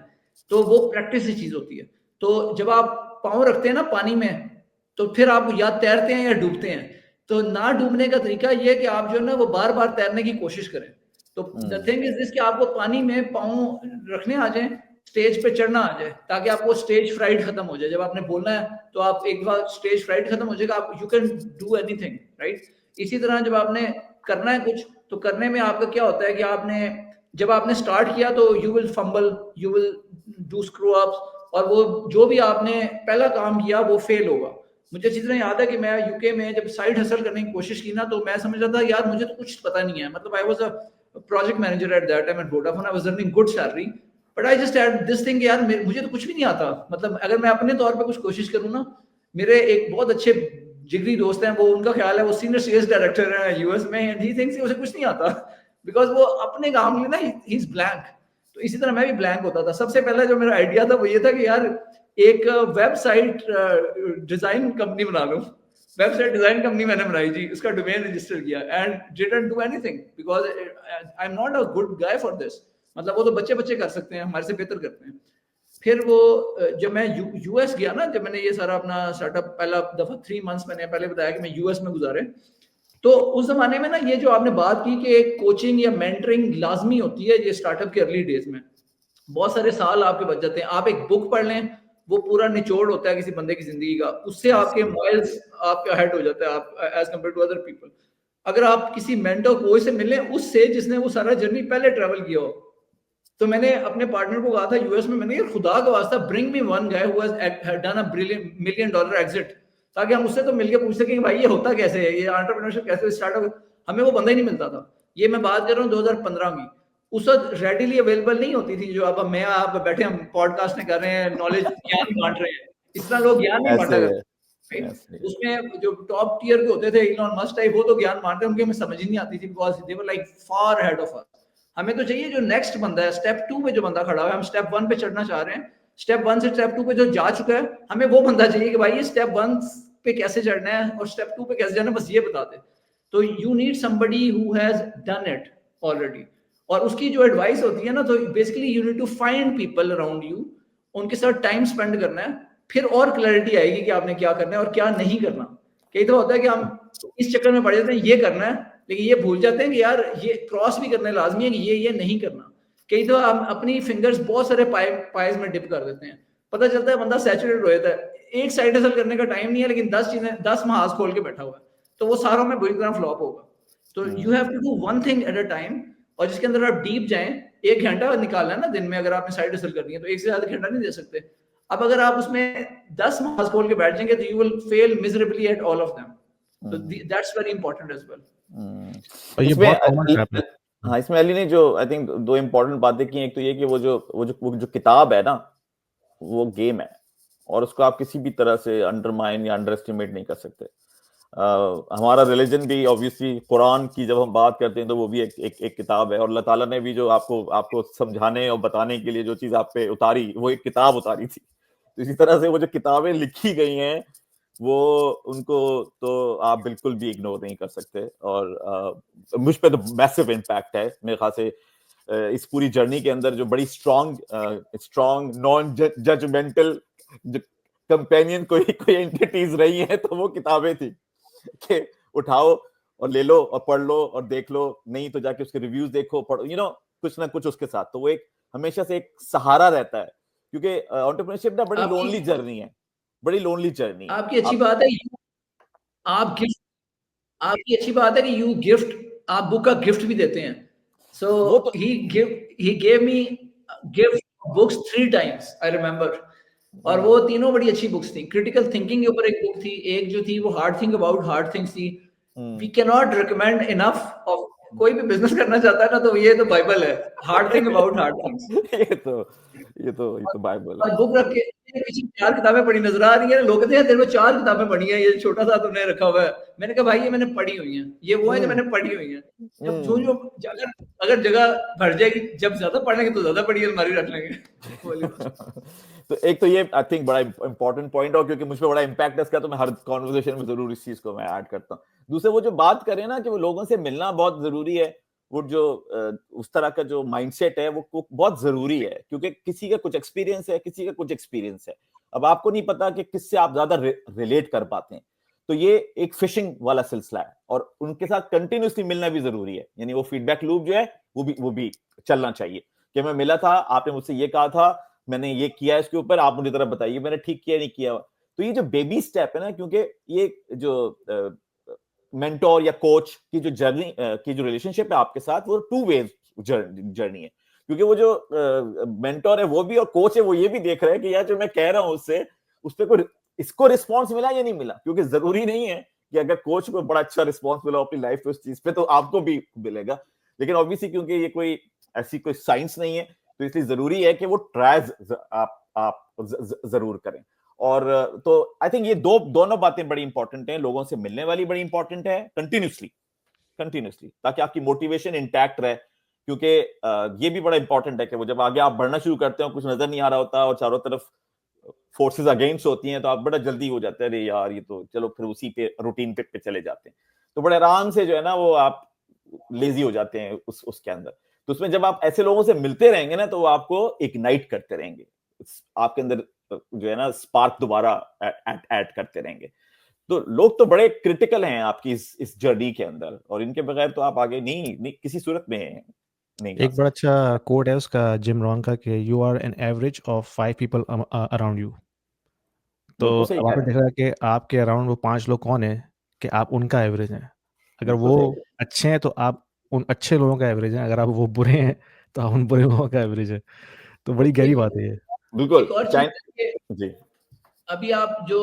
तो वो प्रैक्टिस की चीज होती है। तो जब आप पाँव रखते हैं ना पानी में, तो फिर आप या तैरते हैं या डूबते हैं। तो ना डूबने का तरीका ये है कि आप जो है ना वो बार बार तैरने की कोशिश करें। तो द थिंग इज दिस कि आपको पानी में पाँव रखने आ जाए, स्टेज पे चढ़ना आ जाए, ताकि आपको स्टेज फ्राइड खत्म हो जाए। जब आपने बोलना है तो आप एक बार स्टेज फ्राइड खत्म हो जाएगा, आप you can do anything, right. इसी तरह जब आपने करना है कुछ, तो करने में आपका क्या होता है कि आपने जब आपने स्टार्ट किया तो you will fumble, you will do screw ups, और वो जो भी आपने पहला काम किया वो फेल होगा। मुझे अच्छी तरह याद है कि मैं यूके में जब साइड हसल करने की कोशिश की ना, तो मैं समझ रहा था यार मुझे तो कुछ पता नहीं है, मतलब I was a project manager at that time at Vodafone, I was earning good salary, but I just had this thing यार मुझे तो कुछ भी नहीं आता। मतलब अगर मैं अपने तौर पे कुछ कोशिश करूँ ना, मेरे एक बहुत अच्छे जिगरी दोस्त हैं, वो उनका ख्याल है वो सीनियर सेल्स डायरेक्टर है यूएस में, एंड ही थिंक्स उसे कुछ नहीं आता बिकॉज वो अपने काम में ना ही इज ब्लैंक। तो इसी तरह मैं भी ब्लैंक होता था। सबसे पहले जो मेरा आइडिया था वो ये था कि यार एक वेबसाइट डिजाइन कंपनी बना लो। वेबसाइट डिजाइन कंपनी मैंने बनाई जी, उसका डोमेन रजिस्टर किया and didn't do anything because I am not a good guy for this. मतलब वो तो बच्चे बच्चे कर सकते हैं, हमारे से बेहतर करते हैं। फिर वो जब मैं यूएस गया ना, जब मैंने ये सारा अपना स्टार्टअप पहला दफा 3 मंथ्स मैंने पहले बताया कि मैं यूएस में गुजारे, तो उस जमाने में ना ये जो आपने बात की कि एक कोचिंग या मेंटरिंग लाजमी होती है ये स्टार्टअप के अर्ली डेज में, बहुत सारे साल आपके बच जाते हैं। आप एक बुक पढ़ लें, वो पूरा निचोड़ होता है किसी बंदे की जिंदगी का, उससे आपके माइल्स आपका हेड हो जाता है आप as compare to other people. अगर आप किसी मेंटर कोच से मिलें उससे जिसने वो सारा जर्नी पहले ट्रेवल किया हो। तो मैंने अपने पार्टनर को कहा था यूएस में, मैंने खुदा का वास्ता bring me one guy who has done a brilliant $1 million exit, ताकि हम उससे तो मिलके पूछ सकें भाई ये होता कैसे है, ये एंटरप्रेन्योरशिप कैसे स्टार्ट हो। हमें वो बंदा ही नहीं मिलता था। ये मैं बात कर रहा हूँ 2015 में। उस वक्त रेडिली अवेलेबल नहीं होती थी जो अब मैं आप बैठे हम पॉडकास्ट में कर रहे हैं, नॉलेज ज्ञान बांट रहे हैं, इस तरह लोग ज्ञान नहीं बांटा करते। उसमें जो टॉप टियर के होते थे इलॉन मस्क टाइप, वो तो ज्ञान बांटते, उनकी हमें समझ ही नहीं आती थी because they were like far ahead of us. हमें तो चाहिए जो नेक्स्ट बंदा है, स्टेप 2 पे जो बंदा खड़ा हुआ है, हम स्टेप 1 पे चढ़ना चाह रहे हैं, स्टेप 1 से स्टेप 2 पे जो जा चुका है, हमें वो बंदा चाहिए कि भाई ये स्टेप 1 पे कैसे चढ़ना है और स्टेप 2 पे कैसे जाना है, बस ये बता दे। तो you need somebody who has done it already, और उसकी जो एडवाइस होती है ना, तो basically you need to find people around you, उनके साथ टाइम स्पेंड करना है, फिर और क्लैरिटी आएगी कि आपने क्या करना है और क्या नहीं करना। कई तो होता है कि हम इस चक्कर में पड़ जाते हैं ये करना है, लेकिन ये भूल जाते हैं कि यार ये क्रॉस भी करना लाजमी है कि ये नहीं करना। कई तो हम अपनी फिंगर्स बहुत सारे पाइज में डिप कर देते हैं, पता चलता है बंदा सैचुरेट हो जाता है, एक साइड हसल करने का टाइम नहीं है, लेकिन 10 चीजें 10 महाज खोल के बैठा हुआ है, तो वो सारों में बुरी तरह फ्लॉप होगा। तो you have to do one thing at a time, और जिसके अंदर आप डीप जाएं। 1 घंटा निकालना है ना दिन में, अगर आपने साइड हसल करनी है तो 1 से ज्यादा घंटा नहीं दे सकते। अब अगर आप उसमें 10 महाज खोल के बैठ जाएंगे तो you will fail miserably at all of them. तो that's very important as well. और ये बहुत कॉमन ट्रैप है। हाँ, इसमें अली ने जो आई थिंक 2 इम्पोर्टेंट बातें की, एक तो ये कि वो जो किताब है ना, वो गेम है और उसको आप किसी भी तरह से अंडरमाइन या अंडर एस्टिमेट नहीं कर सकते। हमारा रिलीजन भी ऑब्वियसली, कुरान की जब हम बात करते हैं तो वो भी एक किताब है, और अल्लाह ताला ने भी जो आपको समझाने और बताने के लिए जो चीज आप पे उतारी, वो एक किताब उतारी थी। तो इसी तरह से वो जो किताबें लिखी गई हैं, वो उनको तो आप बिल्कुल भी इग्नोर नहीं कर सकते। और मुझ पे तो मैसिव इम्पैक्ट है मेरे ख्याल से। इस पूरी जर्नी के अंदर जो बड़ी स्ट्रॉन्ग नॉन जजमेंटल कंपेनियन कोई एंटिटीज रही हैं, तो वो किताबें थी कि उठाओ और ले लो और पढ़ लो और देख लो, नहीं तो जाके उसके रिव्यूज देखो, पढ़ो, कुछ ना कुछ उसके साथ। तो वो एक हमेशा से एक सहारा रहता है, क्योंकि एंटरप्रेन्योरशिप ना बड़ी लोनली जर्नी है, बड़ी लोनली जर्नी है। आपकी अच्छी बात है, आप गिफ्ट, आपकी अच्छी बात है कि यू गिफ्ट, आप बुक का गिफ्ट भी देते हैं। So he gave me gift books 3 times I remember, और वो तीनों बड़ी अच्छी बुक्स थी। क्रिटिकल थिंकिंग के ऊपर एक बुक थी, एक जो थी वो hard think about hard things थी। We can not recommend enough of, कोई भी बिजनेस करना चाहता है ना, तो ये तो बाइबल है, hard think about hard things. ये तो बाइबल है। और बुक रख के पीछे 4 किताबें पढ़ी नजर आ रही है, लोग कहते हैं तेरे को 4 किताबें पढ़ी है, ये छोटा सा तुमने रखा हुआ है। मैंने कहा भाई ये मैंने पढ़ी हुई है, ये वो है जो मैंने पढ़ी हुई है। जब अगर जगह भर जाएगी, जब ज्यादा पढ़ेंगे तो ज्यादा पढ़ी अलमारी रख लेंगे। तो एक तो ये आई थिंक बड़ा इंपॉर्टेंट पॉइंट, और क्योंकि मुझ पर बड़ा इम्पैक्ट है इसका, तो मैं हर कॉन्वर्सेशन में जरूर इस चीज को मैं ऐड करता हूँ। दूसरे वो जो बात करें ना कि वो लोगों से मिलना बहुत जरूरी है, वो जो उस तरह का जो माइंडसेट है वो बहुत जरूरी है, क्योंकि किसी का कुछ एक्सपीरियंस है, किसी का कुछ एक्सपीरियंस है। अब आपको नहीं पता कि किससे आप ज्यादा रिलेट कर पाते हैं। तो ये एक फिशिंग वाला सिलसिला है, और उनके साथ कंटिन्यूसली मिलना भी जरूरी है। यानी वो फीडबैक लूप जो है वो भी चलना चाहिए कि मैं मिला था, आपने मुझसे ये कहा था, मैंने ये किया इसके ऊपर, आप मुझे तरफ बताइए मैंने ठीक किया नहीं किया। तो ये जो बेबी स्टेप है ना, क्योंकि ये जो मेंटोर या कोच की जो जर्नी की जो रिलेशनशिप है आपके साथ, वो 2 वे जर्नी है। क्योंकि वो जो मेंटोर है वो भी और कोच है वो ये भी देख रहे हैं कि यार जो मैं कह रहा हूँ उससे उस पर कोई इसको रिस्पॉन्स मिला या नहीं मिला, क्योंकि जरूरी नहीं है कि अगर कोच को बड़ा अच्छा रिस्पॉन्स मिला अपनी लाइफ पे उस चीज पे तो आपको भी मिलेगा, लेकिन ऑब्वियसली क्योंकि ये कोई ऐसी कोई साइंस नहीं है तो इसलिए जरूरी है कि वो ट्रायल्स आप जरूर करें। और तो आई थिंक ये दोनों बातें बड़ी इंपॉर्टेंट हैं, लोगों से मिलने वाली बड़ी इंपॉर्टेंट है कंटिन्यूसली ताकि आपकी मोटिवेशन इंटैक्ट रहे, क्योंकि ये भी बड़ा इंपॉर्टेंट है कि वो जब आगे आप बढ़ना शुरू करते हो कुछ नजर नहीं आ रहा होता और चारों तरफ फोर्सेस अगेंस्ट होती हैं तो आप बड़ा जल्दी हो जाते हैं, अरे यार ये तो चलो फिर उसी पे रूटीन पे चले जाते हैं, तो बड़े आराम से जो है ना वो आप लेजी हो जाते हैं उसके अंदर। तो उसमें जब आप ऐसे लोगों से मिलते रहेंगे ना तो वो आपको इग्नाइट करते रहेंगे, आपके अंदर जो है ना स्पार्क दोबारा ऐड करते रहेंगे। तो लोग तो बड़े क्रिटिकल हैं आपकी इस जर्नी के अंदर, और इनके बगैर तो आप आगे नहीं किसी सूरत में नहीं जा एक बड़ा अच्छा कोड है उसका जिम रॉन का कि you are an average of 5 people around you. तो बिल्कुल सही अब कह आपने रहे हैं, देखा कि आपके अराउंड वो 5 लोग कौन है कि आप उनका एवरेज हैं। अगर बिल्कुल वो सही है। अच्छे हैं तो आप उन अच्छे लोगों का एवरेज हैं, अगर आप वो बुरे हैं तो आप उन बुरे लोगों का एवरेज है। तो बड़ी गहरी एक बात है ये। बिल्कुल एक और चीज चाइन है कि जी अभी आप जो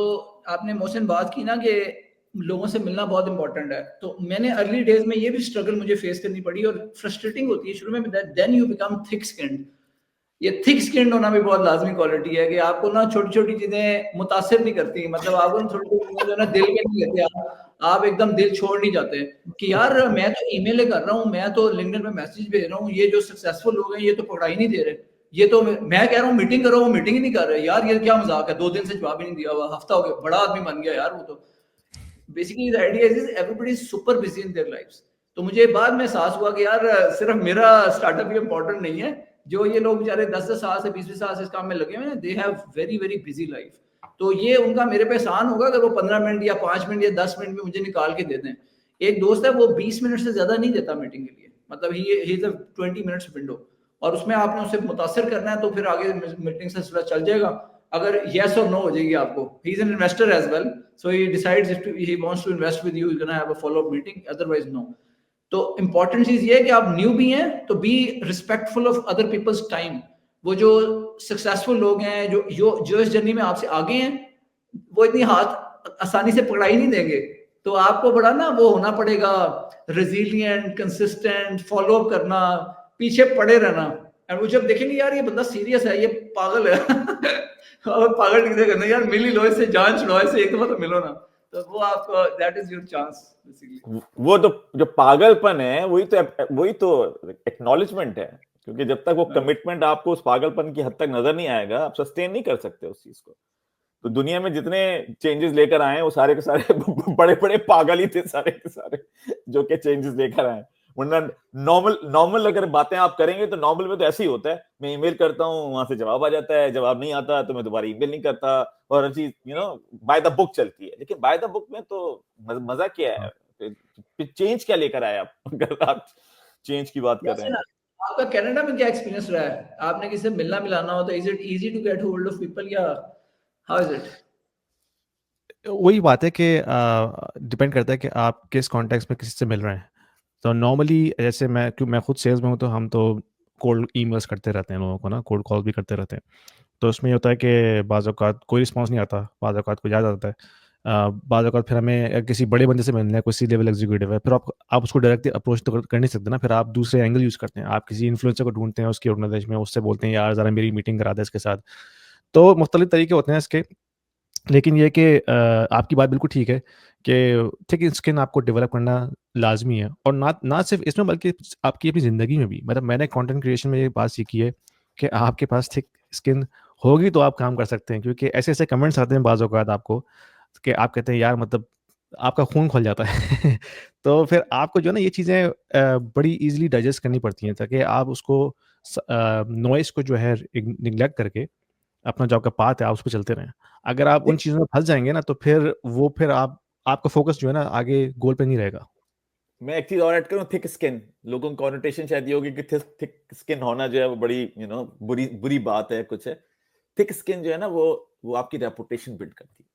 आपने मोहसिन बात की ना कि लोगों से मिलना बहुत इंपॉर्टेंट है, तो मैंने अर्ली डेज में ये भी स्ट्रगल मुझे फेस करनी पड़ी और फ्रस्ट्रेटिंग होती है शुरू में, then you become thick skinned. ये थिक स्किन्ड होना भी बहुत लाजमी क्वालिटी है कि आपको ना छोटी छोटी चीजें मुतासिर नहीं करती, मतलब आपको ना छोटी छोटी चीजें जो है ना दिल में नहीं लेते, आप एकदम दिल छोड़ नहीं जाते कि यार मैं तो ईमेल कर रहा हूँ, मैं तो लिंक्डइन पे मैसेज भेज रहा हूँ, ये जो सक्सेसफुल लोग हैं ये तो पकड़ा ही नहीं दे रहे, ये तो मैं कह रहा हूँ मीटिंग करो वो मीटिंग ही नहीं कर रहे, यार ये क्या मजाक है, 2 दिन से जवाब ही नहीं दिया हुआ, हफ्ता हो गया, बड़ा आदमी बन गया यार वो तो। Basically the idea is everybody is super busy in their lives. तो मुझे बाद में एहसास हुआ कि यार सिर्फ मेरा स्टार्टअप ही इंपॉर्टेंट नहीं है, जो ये लोग बेचारे 10-10 साल से 20-20 साल से इस काम में लगे हुए हैं, they have very very busy life. तो ये उनका मेरे पे एहसान होगा अगर वो 15 मिनट या 5 मिनट या 10 मिनट में मुझे निकाल के दे दें। एक दोस्त है वो 20 मिनट से ज्यादा नहीं देता मीटिंग के लिए, मतलब he is a 20 minutes window, और उसमें आपने उसे मुतासिर करना है तो फिर आगे मीटिंग से सिलसिला चल जाएगा। अगर यस और नो हो जाएगी आपको, he is an investor as well, so he decides if he wants to invest with you, he's going to have a follow up meeting, otherwise no। तो इंपॉर्टेंट चीज ये है कि आप न्यू भी हैं तो be respectful of other people's time. वो जो सक्सेसफुल लोग हैं जो इस जर्नी में आपसे आगे हैं, वो इतनी हाथ आसानी से पकड़ा ही नहीं देंगे, तो आपको बड़ा ना वो होना पड़ेगा, रेजिलिएंट, कंसिस्टेंट, फॉलो अप करना, पीछे पड़े रहना। और वो जब देखेंगे यार ये बंदा सीरियस है, ये पागल है और पागल किसे करना यार, मिल ही लो इससे, जान छुड़ाओ इससे, एक दफा तो मिलो ना, तो वो आपको that is your chance basically. वो तो जो पागलपन है वही तो एक्नॉलेजमेंट है, क्योंकि जब तक वो कमिटमेंट आपको उस पागलपन की हद तक नजर नहीं आएगा आप सस्टेन नहीं कर सकते उस चीज को। तो दुनिया में जितने चेंजेस लेकर आए वो सारे के सारे बड़े बड़े पागल ही थे सारे के सारे जो कि चेंजेस लेकर आए। वरना नॉर्मल अगर बातें आप करेंगे तो नॉर्मल में तो ऐसे ही होता है, मैं ईमेल करता हूँ वहां से जवाब आ जाता है, जवाब नहीं आता तो मैं दोबारा ईमेल नहीं करता, और हर चीज बाय द बुक चलती है। लेकिन बाय द बुक में तो मजा क्या है, चेंज क्या लेकर आए आप अगर आप चेंज की बात कर रहे हैं। आपका कनाडा में क्या एक्सपीरियंस रहा है, आपने किसी से मिलना मिलाना हो तो is it easy to get hold of people या हाउ इज इट? वही बात है कि डिपेंड करता है कि आप किस कॉन्टेक्स्ट में किसी से मिल रहे हैं। तो नॉर्मली जैसे मैं खुद सेल्स में हूँ तो हम तो कोल्ड ईमेल्स करते रहते हैं लोगों को ना, कोल्ड कॉल भी करते रहते हैं। तो उसमें ये होता है कि बाज़ औक़ात कोई रिस्पॉन्स नहीं आता, बाज़ औक़ात कोई ज़्यादा आता है। बाज़ औक़ात फिर हमें किसी बड़े बंदे से मिलना है, कोई सी लेवल एग्जीक्यूटिव है, फिर आप उसको डायरेक्टली अप्रोच तो कर नहीं सकते ना, फिर आप दूसरे एंगल यूज़ करते हैं। आप किसी इन्फ्लुएंसर को ढूँढते हैं उसकी ऑर्गनाइज़ेशन में, उससे बोलते हैं यार ज़रा मेरी मीटिंग करा दे इसके साथ। तो मुख्तलिफ तरीके होते हैं इसके। लेकिन ये कि आपकी बात बिल्कुल ठीक है कि थिक स्किन आपको डेवलप करना लाज़मी है, और ना ना सिर्फ़ इसमें बल्कि आपकी अपनी ज़िंदगी में भी। मतलब मैंने कंटेंट क्रिएशन में ये बात सीखी है कि आपके पास थिक स्किन होगी तो आप काम कर सकते हैं, क्योंकि ऐसे-ऐसे कमेंट्स आते हैं बाज़ औक़ात आपको कि आप कहते हैं यार मतलब आपका खून खौल जाता है। तो फिर आपको जो है ना ये चीज़ें बड़ी ईज़िली डाइजेस्ट करनी पड़ती हैं ताकि आप उसको नॉइज़ को जो है निग्लेक्ट करके अपना जो आपका पाथ है आप उस पे चलते रहें। अगर आप उन चीज़ों में फँस जाएँगे ना तो फिर आपका फ़ोकस जो है ना आगे गोल पे नहीं रहेगा। मैं एक चीज और ऐड करूं, थिक स्किन, लोगों को कॉनोटेशन शायद ये होगी कि थिक स्किन होना जो है वो बड़ी बुरी बुरी बात है कुछ है। थिक स्किन जो है ना वो आपकी रेपुटेशन बिल्ड करती है,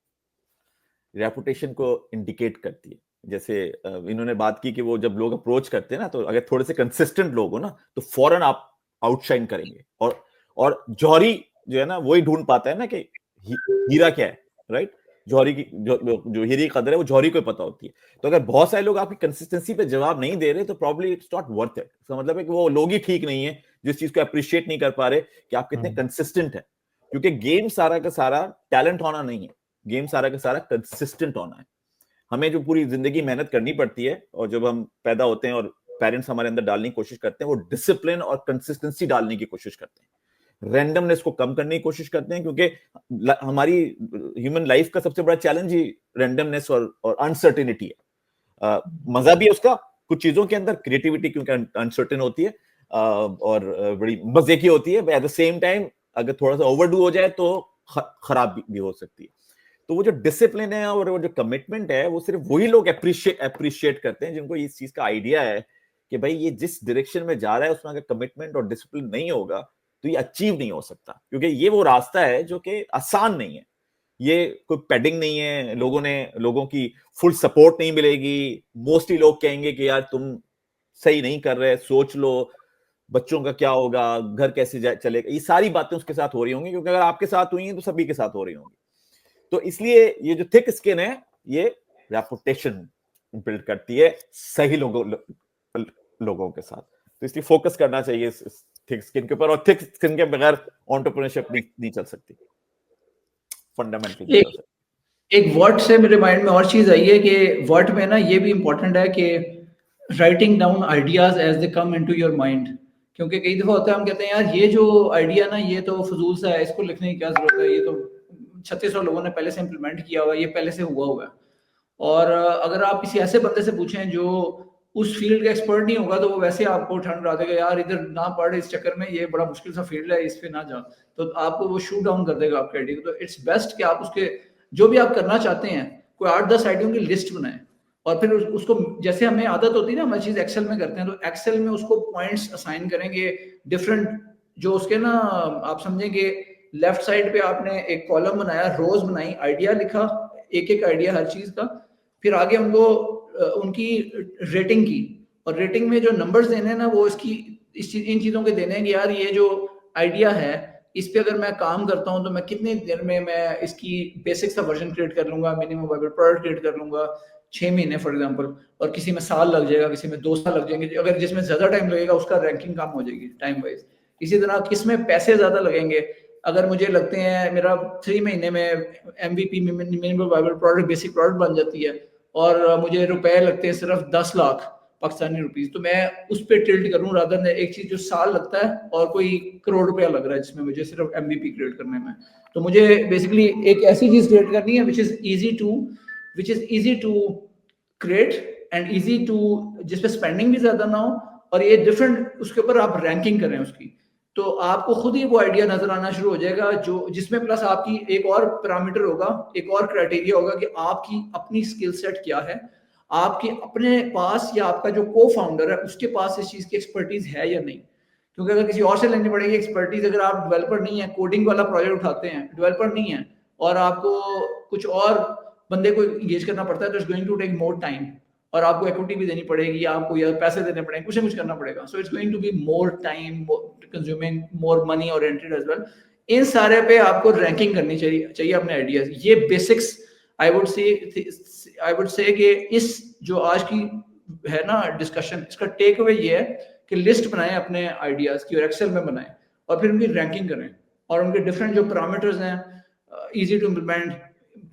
रेपुटेशन को इंडिकेट करती है। जैसे इन्होंने बात की कि वो जब लोग अप्रोच करते हैं ना तो अगर थोड़े से कंसिस्टेंट लोग हो ना तो फौरन आउटशाइन करेंगे। और जौहरी जो है ना वही ढूंढ पाता है ना कि हीरा क्या है, राइट? जौहरी की जो हीरे की कदर है वो जौहरी को पता होती है। तो अगर बहुत सारे लोग आपकी कंसिस्टेंसी पे जवाब नहीं दे रहे तो probably it's not worth it. इसका मतलब है कि वो लोग ही ठीक नहीं है जिस चीज को अप्रिशिएट नहीं कर पा रहे कि आप कितने कंसिस्टेंट है। क्योंकि गेम सारा का सारा टैलेंट होना नहीं है, गेम सारा का सारा कंसिस्टेंट होना है। हमें जो पूरी जिंदगी मेहनत करनी पड़ती है और जब हम पैदा होते हैं और पेरेंट्स हमारे अंदर डालने की कोशिश करते हैं, वो डिसिप्लिन और कंसिस्टेंसी डालने की कोशिश करते हैं, रैंडमनेस को कम करने की कोशिश करते हैं। क्योंकि हमारी ह्यूमन लाइफ का सबसे बड़ा चैलेंज ही रैंडमनेस और अनसर्टेनिटी है। मजा भी है उसका कुछ चीजों के अंदर, क्रिएटिविटी क्योंकि अनसर्टेन होती है और बड़ी मजे की होती है। एट द सेम टाइम अगर थोड़ा सा ओवरडू हो जाए तो खराब भी हो सकती है। तो वो जो डिसिप्लिन है और वो जो कमिटमेंट है वो सिर्फ वही लोग अप्रिशिएट करते हैं जिनको इस चीज का आइडिया है कि भाई ये जिस डायरेक्शन में जा रहा है उसमें अगर कमिटमेंट और डिसिप्लिन नहीं होगा तो ये अचीव नहीं हो सकता। क्योंकि ये वो रास्ता है जो कि आसान नहीं है, ये कोई पैडिंग नहीं है, लोगों की फुल सपोर्ट नहीं मिलेगी। मोस्टली लोग कहेंगे कि यार तुम सही नहीं कर रहे, सोच लो बच्चों का क्या होगा, घर कैसे चलेगा। ये सारी बातें उसके साथ हो रही होंगी क्योंकि अगर आपके साथ हुई हैं तो सभी के साथ हो रही होंगी। तो इसलिए ये जो थिक स्किन है ये रेपुटेशन बिल्ड करती है सही लोगों के साथ। तो इसलिए फोकस करना चाहिए इस थिक स्किन के ऊपर, और थिक स्किन के बगैर एंटरप्रेन्योरशिप नहीं चल सकती, फंडामेंटली। एक वर्ड से मेरे माइंड में और चीज आई है कि वर्ड में ना ये भी इंपॉर्टेंट है कि writing down ideas as they come into your mind. क्योंकि कई दफा होता है हम कहते हैं यार ये जो आइडिया ना ये तो फजूल सा है, इसको लिखने की क्या जरूरत है, ये तो 3600 लोगों ने पहले से इंप्लीमेंट किया हुआ है, ये पहले से हुआ है। और अगर आप किसी ऐसे बंदे से पूछें जो उस फील्ड का एक्सपर्ट नहीं होगा तो वो वैसे आपको ठंड रहा देगा, यार इधर ना पढ़ इस चक्कर में, ये बड़ा मुश्किल सा फील्ड है, इस पे ना जा। तो आपको वो शूट डाउन कर देगा आपके आइडिया को। तो इट्स बेस्ट कि आप उसके जो भी आप करना चाहते हैं कोई 8-10 आइडियों की लिस्ट बनाएं और फिर उसको, जैसे हमें आदत होती है ना हर चीज एक्सेल में करते हैं, तो एक्सेल में उसको पॉइंट्स असाइन करेंगे डिफरेंट, जो उसके ना आप समझेंगे लेफ्ट साइड पे आपने एक कॉलम बनाया, रोज बनाई, आइडिया लिखा, एक एक आइडिया हर चीज का, फिर आगे उनको उनकी रेटिंग की, और रेटिंग में जो नंबर्स देने हैं ना वो इन चीजों के देने हैं कि यार ये जो आइडिया है इस पे अगर मैं काम करता हूं तो मैं कितने देर में मैं इसकी बेसिक सा वर्जन क्रिएट कर लूंगा, मिनिमम वायबल प्रोडक्ट क्रिएट कर लूंगा 6 महीने फॉर एग्जांपल, और किसी में साल लग जाएगा, किसी में 2 साल लग जाएंगे, अगर जिसमें ज्यादा टाइम लगेगा उसका रैंकिंग कम हो जाएगी टाइम वाइज। इसी तरह किसमें पैसे ज्यादा लगेंगे, अगर मुझे लगते हैं मेरा 3 महीने में MVP minimum viable product basic product बन जाती है और मुझे रुपए लगते हैं सिर्फ 10 लाख पाकिस्तानी रुपीस, तो मैं उस पे टिल्ट करूं रादर देन एक चीज जो साल लगता है और कोई करोड़ रुपया लग रहा है जिसमें मुझे सिर्फ MVP क्रिएट करने में। तो मुझे बेसिकली एक ऐसी चीज क्रिएट करनी है which is easy to create and easy to, जिसपे स्पेंडिंग भी ज्यादा ना हो, और ये डिफरेंट उसके ऊपर आप रैंकिंग करें उसकी, तो आपको खुद ही वो आइडिया नजर आना शुरू हो जाएगा, जो जिसमें प्लस आपकी एक और पैरामीटर होगा, एक और क्राइटेरिया होगा कि आपकी अपनी स्किल सेट क्या है, आपके अपने पास या आपका जो को फाउंडर है उसके पास इस चीज की एक्सपर्टीज है या नहीं। क्योंकि अगर किसी और से लेनी पड़ेगी एक्सपर्टीज, अगर आप डेवलपर नहीं है, कोडिंग वाला प्रोजेक्ट उठाते हैं, डेवलपर नहीं है और आपको कुछ और बंदे को इंगेज करना पड़ता है, तो it's going to take more time, और आपको इक्विटी भी देनी पड़ेगी, आपको या पैसे देने पड़ेंगे, कुछ ना कुछ करना पड़ेगा। So it's going to be more time consuming, more money oriented as well. इन सारे पे आपको रैंकिंग करनी चाहिए अपने आइडियाज। ये बेसिक्स आई वुड से कि इस जो आज की है ना डिस्कशन, इसका टेक अवे ये है कि लिस्ट बनाएं अपने आइडियाज की और एक्सेल में बनाएं और फिर उनकी रैंकिंग करें, और उनके डिफरेंट जो पैरामीटर्स हैं, इजी टू इम्प्लीमेंट,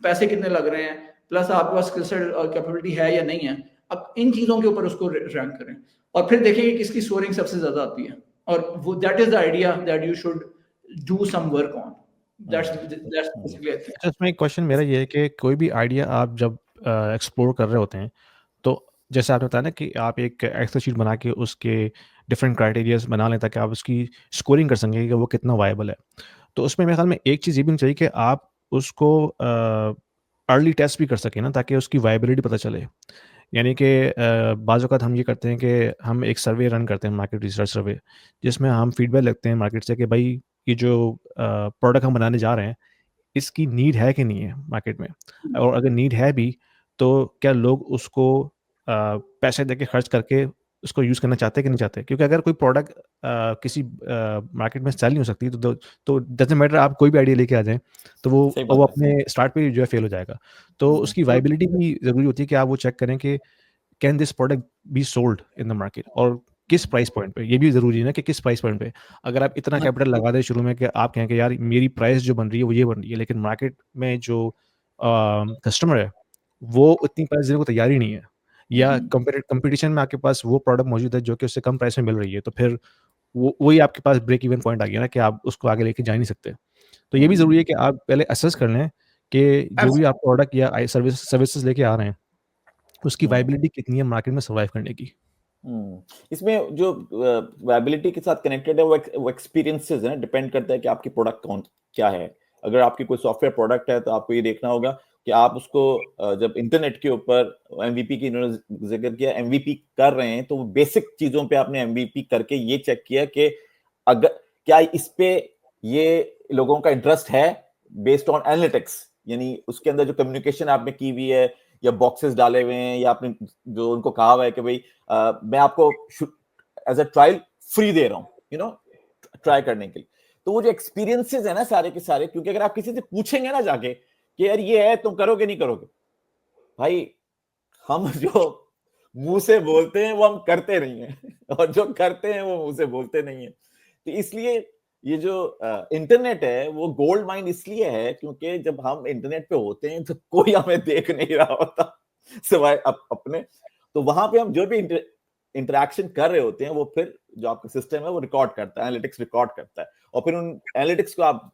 पैसे कितने लग रहे हैं, प्लस आपके पास स्किल सेट और कैपेबिलिटी है या नहीं है, अब इन चीजों के ऊपर उसको रैंक करें और फिर देखेंगे किसकी स्कोरिंग सबसे ज्यादा आती है, और वो that is the idea that you should do some work on. That's basically I think. इसमें एक क्वेश्चन मेरा ये है कि कोई भी आइडिया आप जब एक्सप्लोर कर रहे होते हैं, तो जैसे आपने बताया ना कि आप एक एक्सेल शीट बना के उसके डिफरेंट क्राइटेरियाज बना लें ताकि आप उसकी स्कोरिंग कर सकें कि वो कितना वायबल है। तो उसमें मेरे ख्याल में एक चीज़ ये भी होनी चाहिए कि आप उसको अर्ली टेस्ट भी कर सकें ना, ताकि उसकी वायबिलिटी पता चले। यानी कि बाज़ औक़ात हम ये करते हैं कि हम एक सर्वे रन करते हैं, मार्केट रिसर्च सर्वे, जिसमें हम फीडबैक लेते हैं मार्केट से कि भाई ये जो प्रोडक्ट हम बनाने जा रहे हैं इसकी नीड है कि नहीं है मार्केट में, और अगर नीड है भी तो क्या लोग उसको पैसे देके खर्च करके उसको यूज़ करना चाहते हैं कि नहीं चाहते, क्योंकि अगर कोई प्रोडक्ट किसी मार्केट में सेल नहीं हो सकती तो डजंट मैटर आप कोई भी आइडिया लेके आ जाएं, तो सही बात वो है। अपने स्टार्ट पे जो है फेल हो जाएगा। तो उसकी वाइबिलिटी भी ज़रूरी होती है कि आप वो चेक करें कि can this product be sold in the market, और किस प्राइस पॉइंट पे, ये भी ज़रूरी है ना कि किस प्राइस पॉइंट पे। अगर आप इतना कैपिटल लगा दें शुरू में कि आप कहें कि यार मेरी प्राइस जो बन रही है वो ये बन रही है, लेकिन मार्केट में जो कस्टमर है वो उतनी प्राइस देने को तैयार ही नहीं है, या कंपटीशन में आपके पास वो प्रोडक्ट मौजूद है जो कि उससे कम प्राइस में मिल रही है, तो फिर वो वही आपके पास ब्रेक इवन पॉइंट आ गया ना कि आप उसको आगे लेके जा नहीं सकते। तो ये भी ज़रूरी है कि आप पहले असेस कर लें कि जो भी आप प्रोडक्ट या सर्विसेज लेके आ रहे हैं उसकी वाइबिलिटी कितनी है मार्केट में सर्वाइव करने की। इसमें जो वायबिलिटी के साथ कनेक्टेड है वो एक्सपीरियंसेस है, डिपेंड करता है कि आपकी प्रोडक्ट कौन क्या है। अगर आपकी कोई सॉफ्टवेयर प्रोडक्ट है तो आपको ये देखना होगा कि आप उसको जब इंटरनेट के ऊपर एमवीपी की इन्होंने जिक्र किया, एमवीपी कर रहे हैं तो बेसिक चीजों पे आपने एमवीपी करके ये चेक किया कि अगर क्या इस पे ये लोगों का इंटरेस्ट है बेस्ड ऑन एनालिटिक्स, यानी उसके अंदर जो कम्युनिकेशन आपने की हुई है या बॉक्सेस डाले हुए हैं या आपने जो उनको कहा हुआ है कि भाई मैं आपको एज अ ट्रायल फ्री दे रहा हूँ, यू नो, ट्राई करने के लिए। तो वो जो एक्सपीरियंसेस है ना सारे के सारे, क्योंकि अगर आप किसी से पूछेंगे ना जाके कि यार ये है तुम करोगे नहीं करोगे, भाई हम जो मुंह से बोलते हैं वो हम करते नहीं है और जो करते हैं वो मुंह से बोलते नहीं है। तो इसलिए ये जो इंटरनेट है वो गोल्ड माइन इसलिए है क्योंकि जब हम इंटरनेट पे होते हैं तो कोई हमें देख नहीं रहा होता सिवाय अपने। तो वहां पे हम जो भी इंटरेक्शन कर रहे होते हैं वो फिर जो आपका सिस्टम है वो रिकॉर्ड करता है, एनालिटिक्स रिकॉर्ड करता है, और फिर उन एनालिटिक्स को आप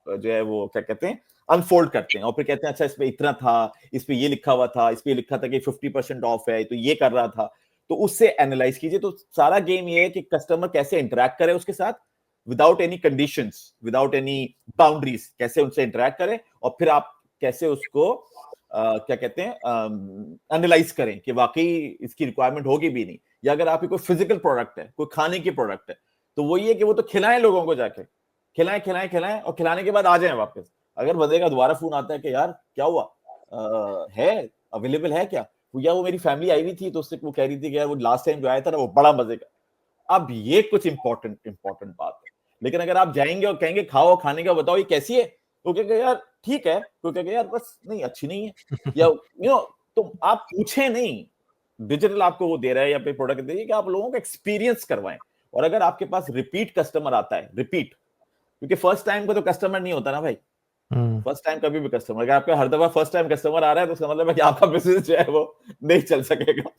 जो है वो क्या कहते हैं अनफोल्ड करते हैं और फिर कहते हैं अच्छा इसमें इतना था, इस पे ये लिखा हुआ था, इस पे लिखा था कि 50% ऑफ है तो ये कर रहा था। तो उससे एनालाइज कीजिए। तो सारा गेम ये है कि कस्टमर कैसे इंटरेक्ट करे उसके साथ without any conditions, without any boundaries, कैसे उनसे इंटरेक्ट करें और फिर आप कैसे उसको क्या कहते हैं एनालाइज करें कि वाकई इसकी रिक्वायरमेंट होगी भी नहीं। या अगर आपकी कोई फिजिकल प्रोडक्ट है, कोई खाने की प्रोडक्ट है, तो वो ये कि वो तो खिलाएं लोगों को, जाके खिलाएं खिलाएं खिलाएं और खिलाने के बाद आ जाएं वापस। अगर बंदे का दोबारा फोन आता है कि यार क्या हुआ, है अवेलेबल है क्या, या वो मेरी फैमिली आई हुई थी तो उससे वो कह रही थी कि यार वो लास्ट टाइम जो आया था ना वो बड़ा मजे का। अब ये कुछ इंपॉर्टेंट बात है। लेकिन अगर आप जाएंगे और कहेंगे खाओ खाने का बताओ ये कैसी है, तो कहेंगे यार ठीक है, तो कहेंगे यार बस नहीं अच्छी नहीं है, या यू नो। तो आप पूछे नहीं, डिजिटल आपको वो दे रहा है या पे प्रोडक्ट दे रही है कि आप लोगों को एक्सपीरियंस करवाएं। और अगर आपके पास रिपीट कस्टमर आता है, रिपीट, क्योंकि फर्स्ट टाइम का तो कस्टमर नहीं होता ना भाई, फर्स्ट टाइम कभी भी कस्टमर, अगर आपका हर दफा फर्स्ट टाइम कस्टमर आ रहा है तो उसका मतलब है कि आपका बिजनेस जो है वो नहीं चल सकेगा।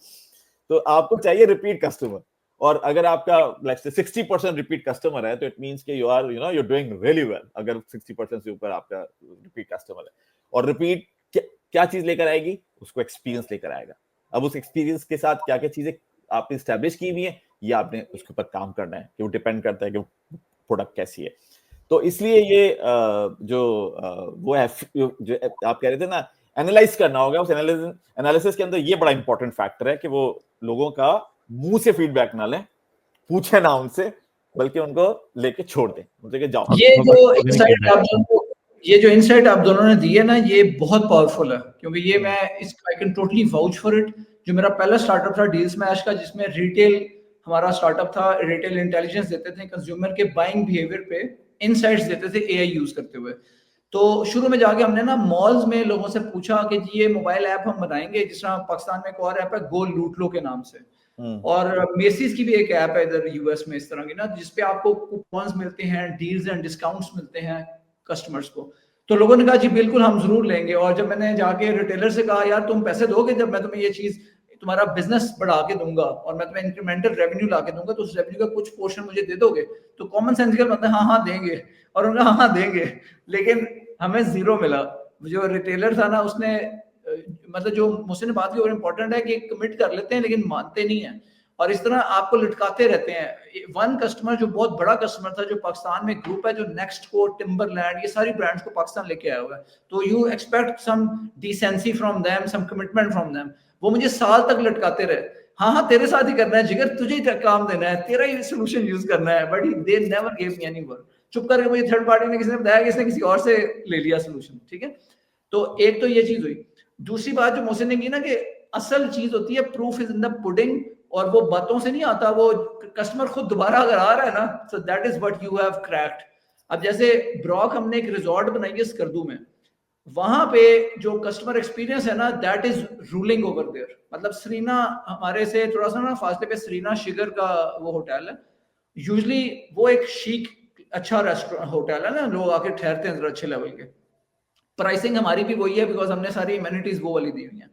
तो आपको चाहिए रिपीट कस्टमर। और अगर आपका लाइक 60% रिपीट कस्टमर है तो इट मींस कि you are you doing really well, अगर 60% से ऊपर आपका रिपीट कस्टमर है। और रिपीट क्या चीज लेकर आएगी, उसको एक्सपीरियंस लेकर आएगा। अब उस एक्सपीरियंस के साथ क्या क्या चीजें आपने स्टैब्लिश की हुई है, ये आपने उसके ऊपर काम करना है, कि वो डिपेंड करता है कि प्रोडक्ट कैसी है। तो इसलिए ये जो वो है जो आप कह रहे थे ना, एनालाइज करना होगा, उस एनालिसिस के अंदर ये बड़ा इंपॉर्टेंट फैक्टर है कि वो लोगों का मुंह से फीडबैक ना लें, पूछे ना उनसे, बल्कि उनको लेके छोड़ दें, उनसे कि जाओ। ये जो इनसाइट आप दोनों ने दी है ना, ये बहुत पावरफुल है, क्योंकि ये मैं I can totally vouch for it. जो मेरा पहला स्टार्टअप था डील स्मैश का, जिसमें रिटेल हमारा स्टार्टअप था, रिटेल इंटेलिजेंस देते थे कंज्यूमर के बाइंग बिहेवियर पे, इनसाइट्स देते थे एआई यूज करते हुए। तो शुरू में जाके हमने ना मॉल्स में लोगों से पूछा कि जी ये मोबाइल ऐप हम बनाएंगे, जिस तरह पाकिस्तान में एक और ऐप है गो लूट लो के नाम से, और मेसीज की भी एक ऐप है इधर यूएस में इस तरह की ना, जिसपे आपको कूपन्स मिलते हैं, डील्स एंड डिस्काउंट्स मिलते हैं कस्टमर्स को। तो लोगों ने कहा जी बिल्कुल हम जरूर लेंगे। और जब मैंने जाके रिटेलर से कहा यार तुम पैसे दोगे जब मैं तुम्हें ये चीज, तुम्हारा बिजनेस बढ़ा के दूंगा और मैं तुम्हें इंक्रीमेंटल रेवेन्यू ला के दूंगा, तो उस रेवेन्यू का कुछ पोर्शन मुझे दे दोगे? तो कॉमन सेंसिकल बनता है हाँ हाँ देंगे, और उन्होंने हाँ देंगे, लेकिन हमें जीरो मिला। जो रिटेलर था ना उसने मतलब जो मुझसे ने बात की और इम्पोर्टेंट है कि कमिट कर लेते हैं लेकिन मानते नहीं है, और इस तरह आपको लटकाते रहते हैं। वन कस्टमर जो बहुत बड़ा कस्टमर था, जो पाकिस्तान में ग्रुप है जो नेक्स्ट को, टिम्बरलैंड, ये सारी ब्रांड्स को पाकिस्तान लेके आया हुआ है, तो you expect some decency from them, some commitment from them. वो मुझे साल तक लटकाते रहे, हाँ हाँ तेरे साथ ही करना है जिगर, तुझे ही काम देना है, तेरा ही सोल्यूशन यूज करना है, but they never give me any work. चुप करके मुझे थर्ड पार्टी ने किसी ने बताया कि इसने किसी और से ले लिया सोल्यूशन, ठीक है। तो एक तो ये चीज हुई। दूसरी बात जो मोहसिन ने की ना, कि असल चीज होती है proof is in the pudding, और वो बातों से नहीं आता, वो कस्टमर खुद दोबारा अगर आ रहा है ना, so that is what you have cracked. अब जैसे ब्रॉक हमने एक रिजॉर्ट बनाई है स्कर्दू में, वहां पे जो कस्टमर एक्सपीरियंस है ना, that is ruling over there. मतलब सरीना हमारे से थोड़ा सा ना फासले पे सरीना शिगर का वो होटल है, यूजुअली वो एक शीक अच्छा रेस्टोरेंट होटल है ना, लोग आके ठहरते हैं अच्छे लेवल के। प्राइसिंग हमारी भी वही है बिकॉज हमने सारी इम्यूनिटीज वो वाली दी हुई हैं।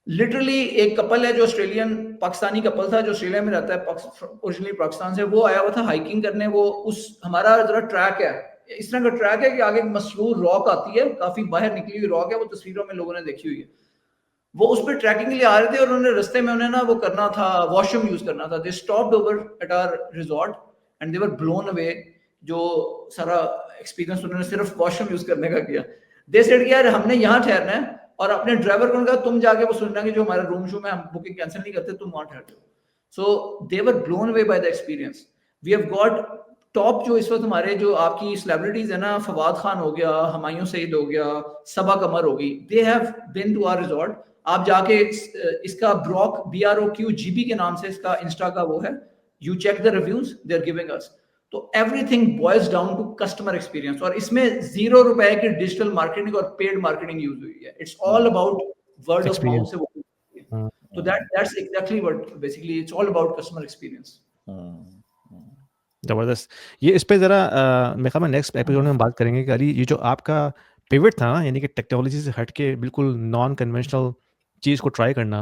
लिटरली एक कपल है जो ऑस्ट्रेलियन पाकिस्तानी कपल था, जो ऑस्ट्रेलिया में रहता है ओरिजिनली पाकिस्तान से, वो आया हुआ था हाइकिंग करने। वो उस हमारा जरा ट्रैक है, इस तरह का ट्रैक है कि आगे मसरूर रॉक आती है, काफी बाहर निकली हुई रॉक है, वो तस्वीरों में लोगों ने देखी हुई है। वो उस पर ट्रैकिंग के लिए आ रहे थे और उन्होंने रास्ते में उन्हें ना वो करना था, वॉशरूम यूज करना था। They stopped over at our resort and they were blown away, जो सारा एक्सपीरियंस उन्होंने सिर्फ वॉशरूम यूज करने का किया। दे सेड कि यार हमने यहाँ ठहरना है, और अपने ड्राइवर को कहा तुम जाके वो सुनना कि जो हमारा रूम शूम है हम बुकिंग कैंसिल नहीं करते, तुम वहां ठहरते हो। So they were blown away by the experience. We have got top जो इस वक्त हमारे जो आपकी सेलिब्रिटीज है ना, फवाद खान हो गया, हुमायूं सईद हो गया, सबा कमर होगी, they have been to our resort. आप जाके इसका ब्रॉक BROQGB के नाम से इसका इंस्टा का वो है, you check the reviews they are giving us. तो everything boils down to customer experience, और इसमें ₹0 की डिजिटल मार्केटिंग और पेड मार्केटिंग यूज हुई है। It's all about word of mouth से। तो that's exactly what basically it's all about customer experience. जबरदस्त। ये इस पे जरा मेरे ख्याल में नेक्स्ट एपिसोड में हम बात करेंगे कि अली ये जो आपका पिवट था ना, यानी कि टेक्नोलॉजी से हट के बिल्कुल नॉन कन्वेंशनल चीज़ को ट्राई करना,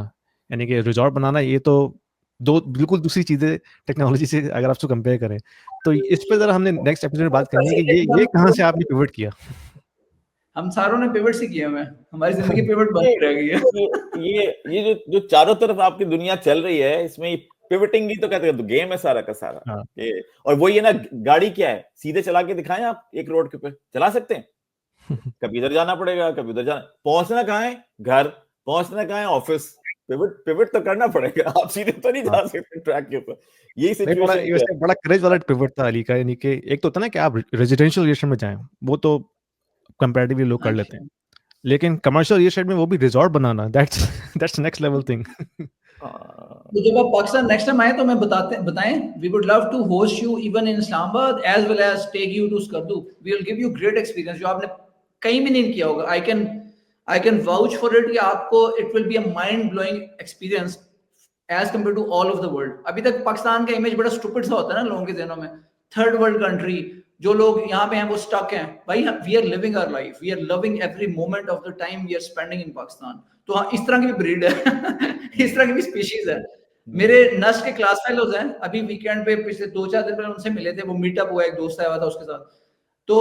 यानी कि रिजॉर्ट बनाना, ये तो दो बिल्कुल दूसरी चीज़ें टेक्नोलॉजी से अगर आप उसको कंपेयर करें। तो इस पे जरा हमने नेक्स्ट एपिसोड में बात करेंगे कि ये कहाँ से आपने पिवट किया। हम सारों ने पिवट ही किया, हमारी जिंदगी पिवट बन रह गई है। ये जो चारों तरफ आपकी दुनिया चल रही है, इसमें पिवटिंग ही तो कहते हैं, तो गेम है सारा का सारा। हाँ। और वो ये ना, गाड़ी क्या है, सीधे चला के दिखाएं आप, एक रोड के ऊपर चला सकते हैं, कभी इधर जाना पड़ेगा, कभी उधर जाना, पहुंचना कहाँ है, घर, पहुंचना कहाँ है, ऑफिस। पिवट तो करना पड़ेगा, आप सीधे तो नहीं जा सकते ट्रैक के ऊपर। यही सिचुएशन बड़ा क्रेज वाला पिवट था अली का, यानी कि एक तो होता ना कि आप रेजिडेंशियल रियल एस्टेट में जाएं, वो तो कंपैरेटिवली लोग कर लेते हैं, लेकिन कमर्शियल रियल एस्टेट में वो भी resort banana, that's next level thing. तो जब आप पाकिस्तान नेक्स्ट टाइम आए तो मैं बताएं, we would love to host you even in Islamabad as well as take you to Skardu. We will give you great experience जो आपने कहीं भी नहीं किया होगा। I can vouch for it कि आपको it will be a mind blowing experience as compare to all of the world. अभी तक पाकिस्तान का इमेज बड़ा स्टूपिड सा होता है ना लोगों के ज़हनों में, थर्ड वर्ल्ड कंट्री, जो लोग यहाँ पे हैं वो स्टक हैं। भाई we are living our life, we are loving every moment of the time we are spending in Pakistan. तो हाँ, इस तरह की भी ब्रीड है इस तरह की भी स्पीशीज है। मेरे नस्ट के क्लास फेलोज हैं, अभी वीकेंड पे पिछले 2-4 दिन पहले उनसे मिले थे, वो मीटअप हुआ, एक दोस्त आया हुआ था उसके साथ, तो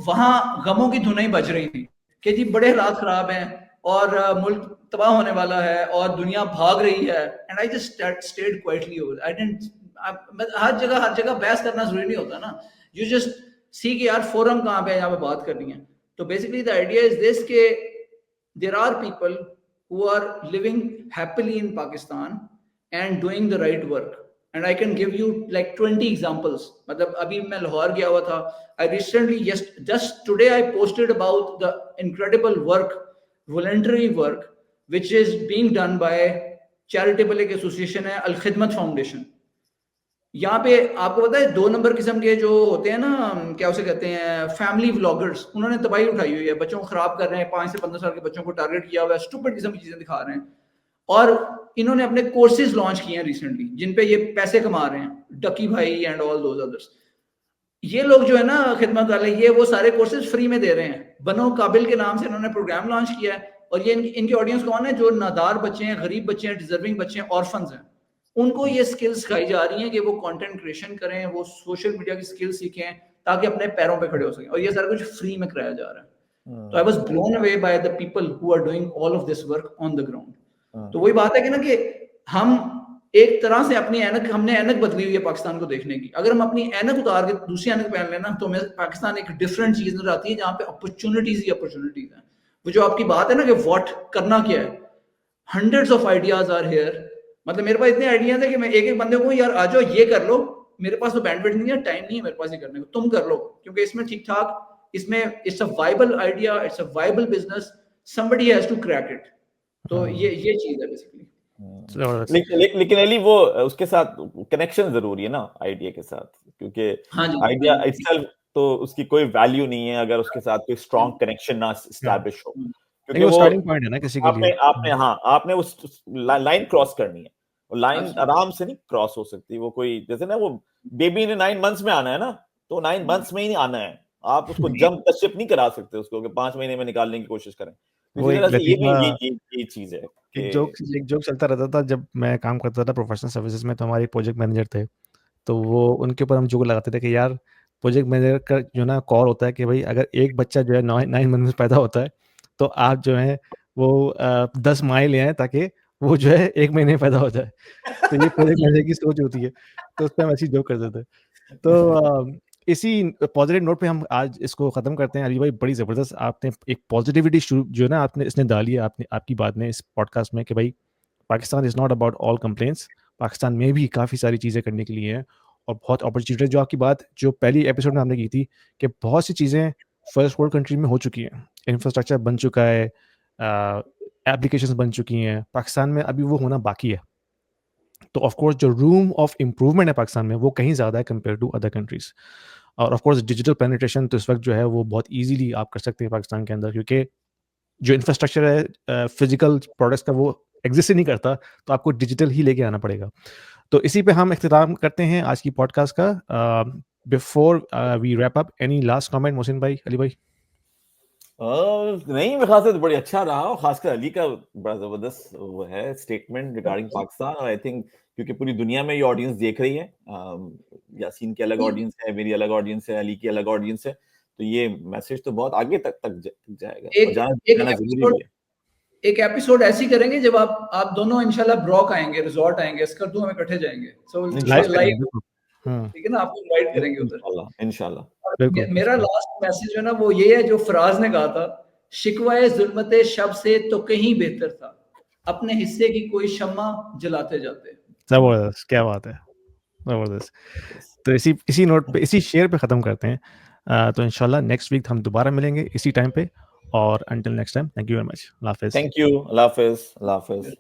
वहां गमों की धुनें बज रही थी कि जी बड़े हालात खराब हैं और मुल्क तबाह होने वाला है और दुनिया भाग रही है। And I just stayed quietly over. I didn't, हर जगह बहस करना जरूरी नहीं होता ना, यू जस्ट सी कि यार फोरम कहाँ पे है, यहाँ पे बात करनी है। तो basically the idea is this के there are people who are living happily in Pakistan and doing the right work, and I can give you like 20 examples. मतलब अभी मैं लाहौर गया हुआ था, I recently just today I posted about the incredible work, voluntary work which is being done by charitable एक association है अल खिदमत foundation. यहाँ पे आपको पता है 2 नंबर किस्म के जो होते हैं ना, क्या उसे कहते हैं, फैमिली व्लॉगर्स, उन्होंने तबाही उठाई हुई है, बच्चों को खराब कर रहे हैं, 5 से 15 साल के बच्चों को टारगेट किया हुआ है, स्टूपिड किस्म की चीजें दिखा रहे हैं। और इन्होंने अपने कोर्सेज लॉन्च किए हैं रिसेंटली जिन पे ये पैसे कमा रहे हैं, डकी भाई एंड ऑल दोज अदर्स। ये लोग जो है ना खिदमत वाले, ये वो सारे कोर्सेज फ्री में दे रहे हैं। बनो काबिल के नाम से इन्होंने प्रोग्राम लॉन्च किया है, और ये इनकी ऑडियंस कौन है, जो नादार बच्चे हैं, गरीब बच्चे हैं, डिजर्विंग बच्चे हैं, ऑर्फन्स हैं। उनको ये स्किल्स सिखाई जा रही हैं कि वो कंटेंट क्रिएशन करें, वो सोशल मीडिया की स्किल्स सीखें ताकि अपने पैरों पे खड़े हो सकें, और ये सारा कुछ फ्री में कराया जा रहा है। तो I was blown away by the people who are doing all of this work on the ground. तो वही बात है कि ना कि हम एक तरह से अपनी ऐनक, हमने ऐनक बदली हुई है पाकिस्तान को देखने की। अगर हम अपनी ऐनक उतार के दूसरी ऐनक पहन लेना तो हमें पाकिस्तान एक डिफरेंट चीज नजर आती है जहाँ पे अपॉर्चुनिटीज ही अपॉर्चुनिटीज हैं। वो जो आपकी बात है ना कि व्हाट करना क्या है, hundreds of ideas are here. मतलब मेरे पास इतने आइडियाज है कि मैं एक बंदे को यार आ जाओ ये कर लो, मेरे पास तो बैंडविड्थ नहीं है, टाइम नहीं है मेरे पास ये करने को, तुम कर लो, क्योंकि इसमें ठीक ठाक, इसमें it's a viable idea, it's a viable business, somebody has to crack it. तो ये चीज है बेसिकली। ज़बरदस्त। लेकिन अली वो उसके साथ कनेक्शन जरूरी है ना आइडिया के साथ, क्योंकि हाँ जी, आइडिया हाँ जी। इटसेल्फ तो उसकी कोई वैल्यू नहीं है अगर उसके साथ कोई स्ट्रॉन्ग कनेक्शन ना एस्टैब्लिश हो, क्योंकि नहीं, वो वो स्टार्टिंग पॉइंट है ना किसी के लिए। आपने उस लाइन क्रॉस करनी है, और लाइन Absolutely. आराम से नहीं क्रॉस हो सकती। वो कोई जैसे ना वो बेबी ने 9 मंथ्स में आना है ना, तो 9 मंथ्स में ही नहीं आना है, आप उसको जंप शिप नहीं करा सकते उसको कि 5 महीने में निकालने की कोशिश करें। तो वो इसी एक तरह से ये भी लतीफ़ा ये चीज है एक कि जोक चलता रहता था जब मैं काम करता था प्रोफेशनल सर्विसेज में, तो हमारे प्रोजेक्ट मैनेजर थे, तो वो उनके ऊपर हम जोक लगाते थे कि यार प्रोजेक्ट मैनेजर का जो ना कॉल होता है कि भाई अगर एक बच्चा जो है 9 मंथ में पैदा होता है, तो आप जो है वो 10 माइल ले आएँ ताकि वो जो है 1 महीने में पैदा हो जाए। तो ये प्रोजेक्ट मैनेजर की सोच होती है, तो उस पे हम ऐसी जोक करते थे। तो इसी पॉजिटिव नोट पे हम आज इसको ख़त्म करते हैं। अली भाई, बड़ी ज़बरदस्त आपने एक पॉजिटिविटी शुरू जो है ना आपने इसने डाली है आपने आपकी बात ने इस पॉडकास्ट में कि भाई Pakistan is not about all complaints. Pakistan में भी काफ़ी सारी चीज़ें करने के लिए हैं और बहुत अपॉर्चुनिटी, जो आपकी बात जो पहली एपिसोड में हमने की थी कि बहुत सी चीज़ें फर्स्ट वर्ल्ड कंट्री में हो चुकी हैं। इंफ्रास्ट्रक्चर बन चुका है, एप्लीकेशंस बन चुकी हैं, पाकिस्तान में अभी वो होना बाकी है। तो ऑफ कोर्स जो रूम ऑफ इम्प्रूवमेंट है पाकिस्तान में वो कहीं ज़्यादा है कंपेयर टू अदर कंट्रीज़। और ऑफ कोर्स डिजिटल पेनिट्रेशन तो इस वक्त जो है वो बहुत ईज़िली आप कर सकते हैं पाकिस्तान के अंदर, क्योंकि जो इंफ्रास्ट्रक्चर है फिजिकल प्रोडक्ट्स का वो एग्जिस्ट ही नहीं करता, तो आपको डिजिटल ही लेके आना पड़ेगा। तो इसी पे हम इख्तिताम करते हैं आज की पॉडकास्ट का। Before we wrap up, any last comment Mohsin भाई, अली भाई? नहीं, मेरे ख्याल से तो बड़ी अच्छा रहा, और खासकर अली का बड़ा जबरदस्त वो है स्टेटमेंट रिगार्डिंग पाकिस्तान। और आई थिंक क्योंकि पूरी दुनिया में ये ऑडियंस देख रही है, यासीन की अलग ऑडियंस है, मेरी अलग ऑडियंस है, अली की अलग ऑडियंस है, तो ये मैसेज तो बहुत आगे तक जाएगा, और जाना जरूरी भी है। एक एपिसोड ऐसी करेंगे जब आप दोनों इंशाल्लाह ब्रॉक आएंगे, रिजॉर्ट आएंगे, स्कर्दू हम इकट्ठे जाएंगे, सो लाइव लाइव, करेंगे। ठीक है ना, आपको इनवाइट करेंगे उधर। इंशाल्लाह। और बिल्कुल। मेरा लास्ट मैसेज है ना वो ये है जो फराज ने कहा था, शिकवाए जुल्मते शब से तो कहीं बेहतर था, अपने हिस्से की कोई शम्मा जलाते जाते। ज़बरदस्त, क्या बात है, ज़बरदस्त। तो इसी नोट पे, इसी शेयर पे ख़त्म करते हैं। तो इंशाल्लाह नेक्स्ट वीक हम दोबारा मिलेंगे इसी टाइम पे, और until next time, thank you very much. अल्लाह हाफ़िज़। थैंक यू, अल्लाह हाफिज।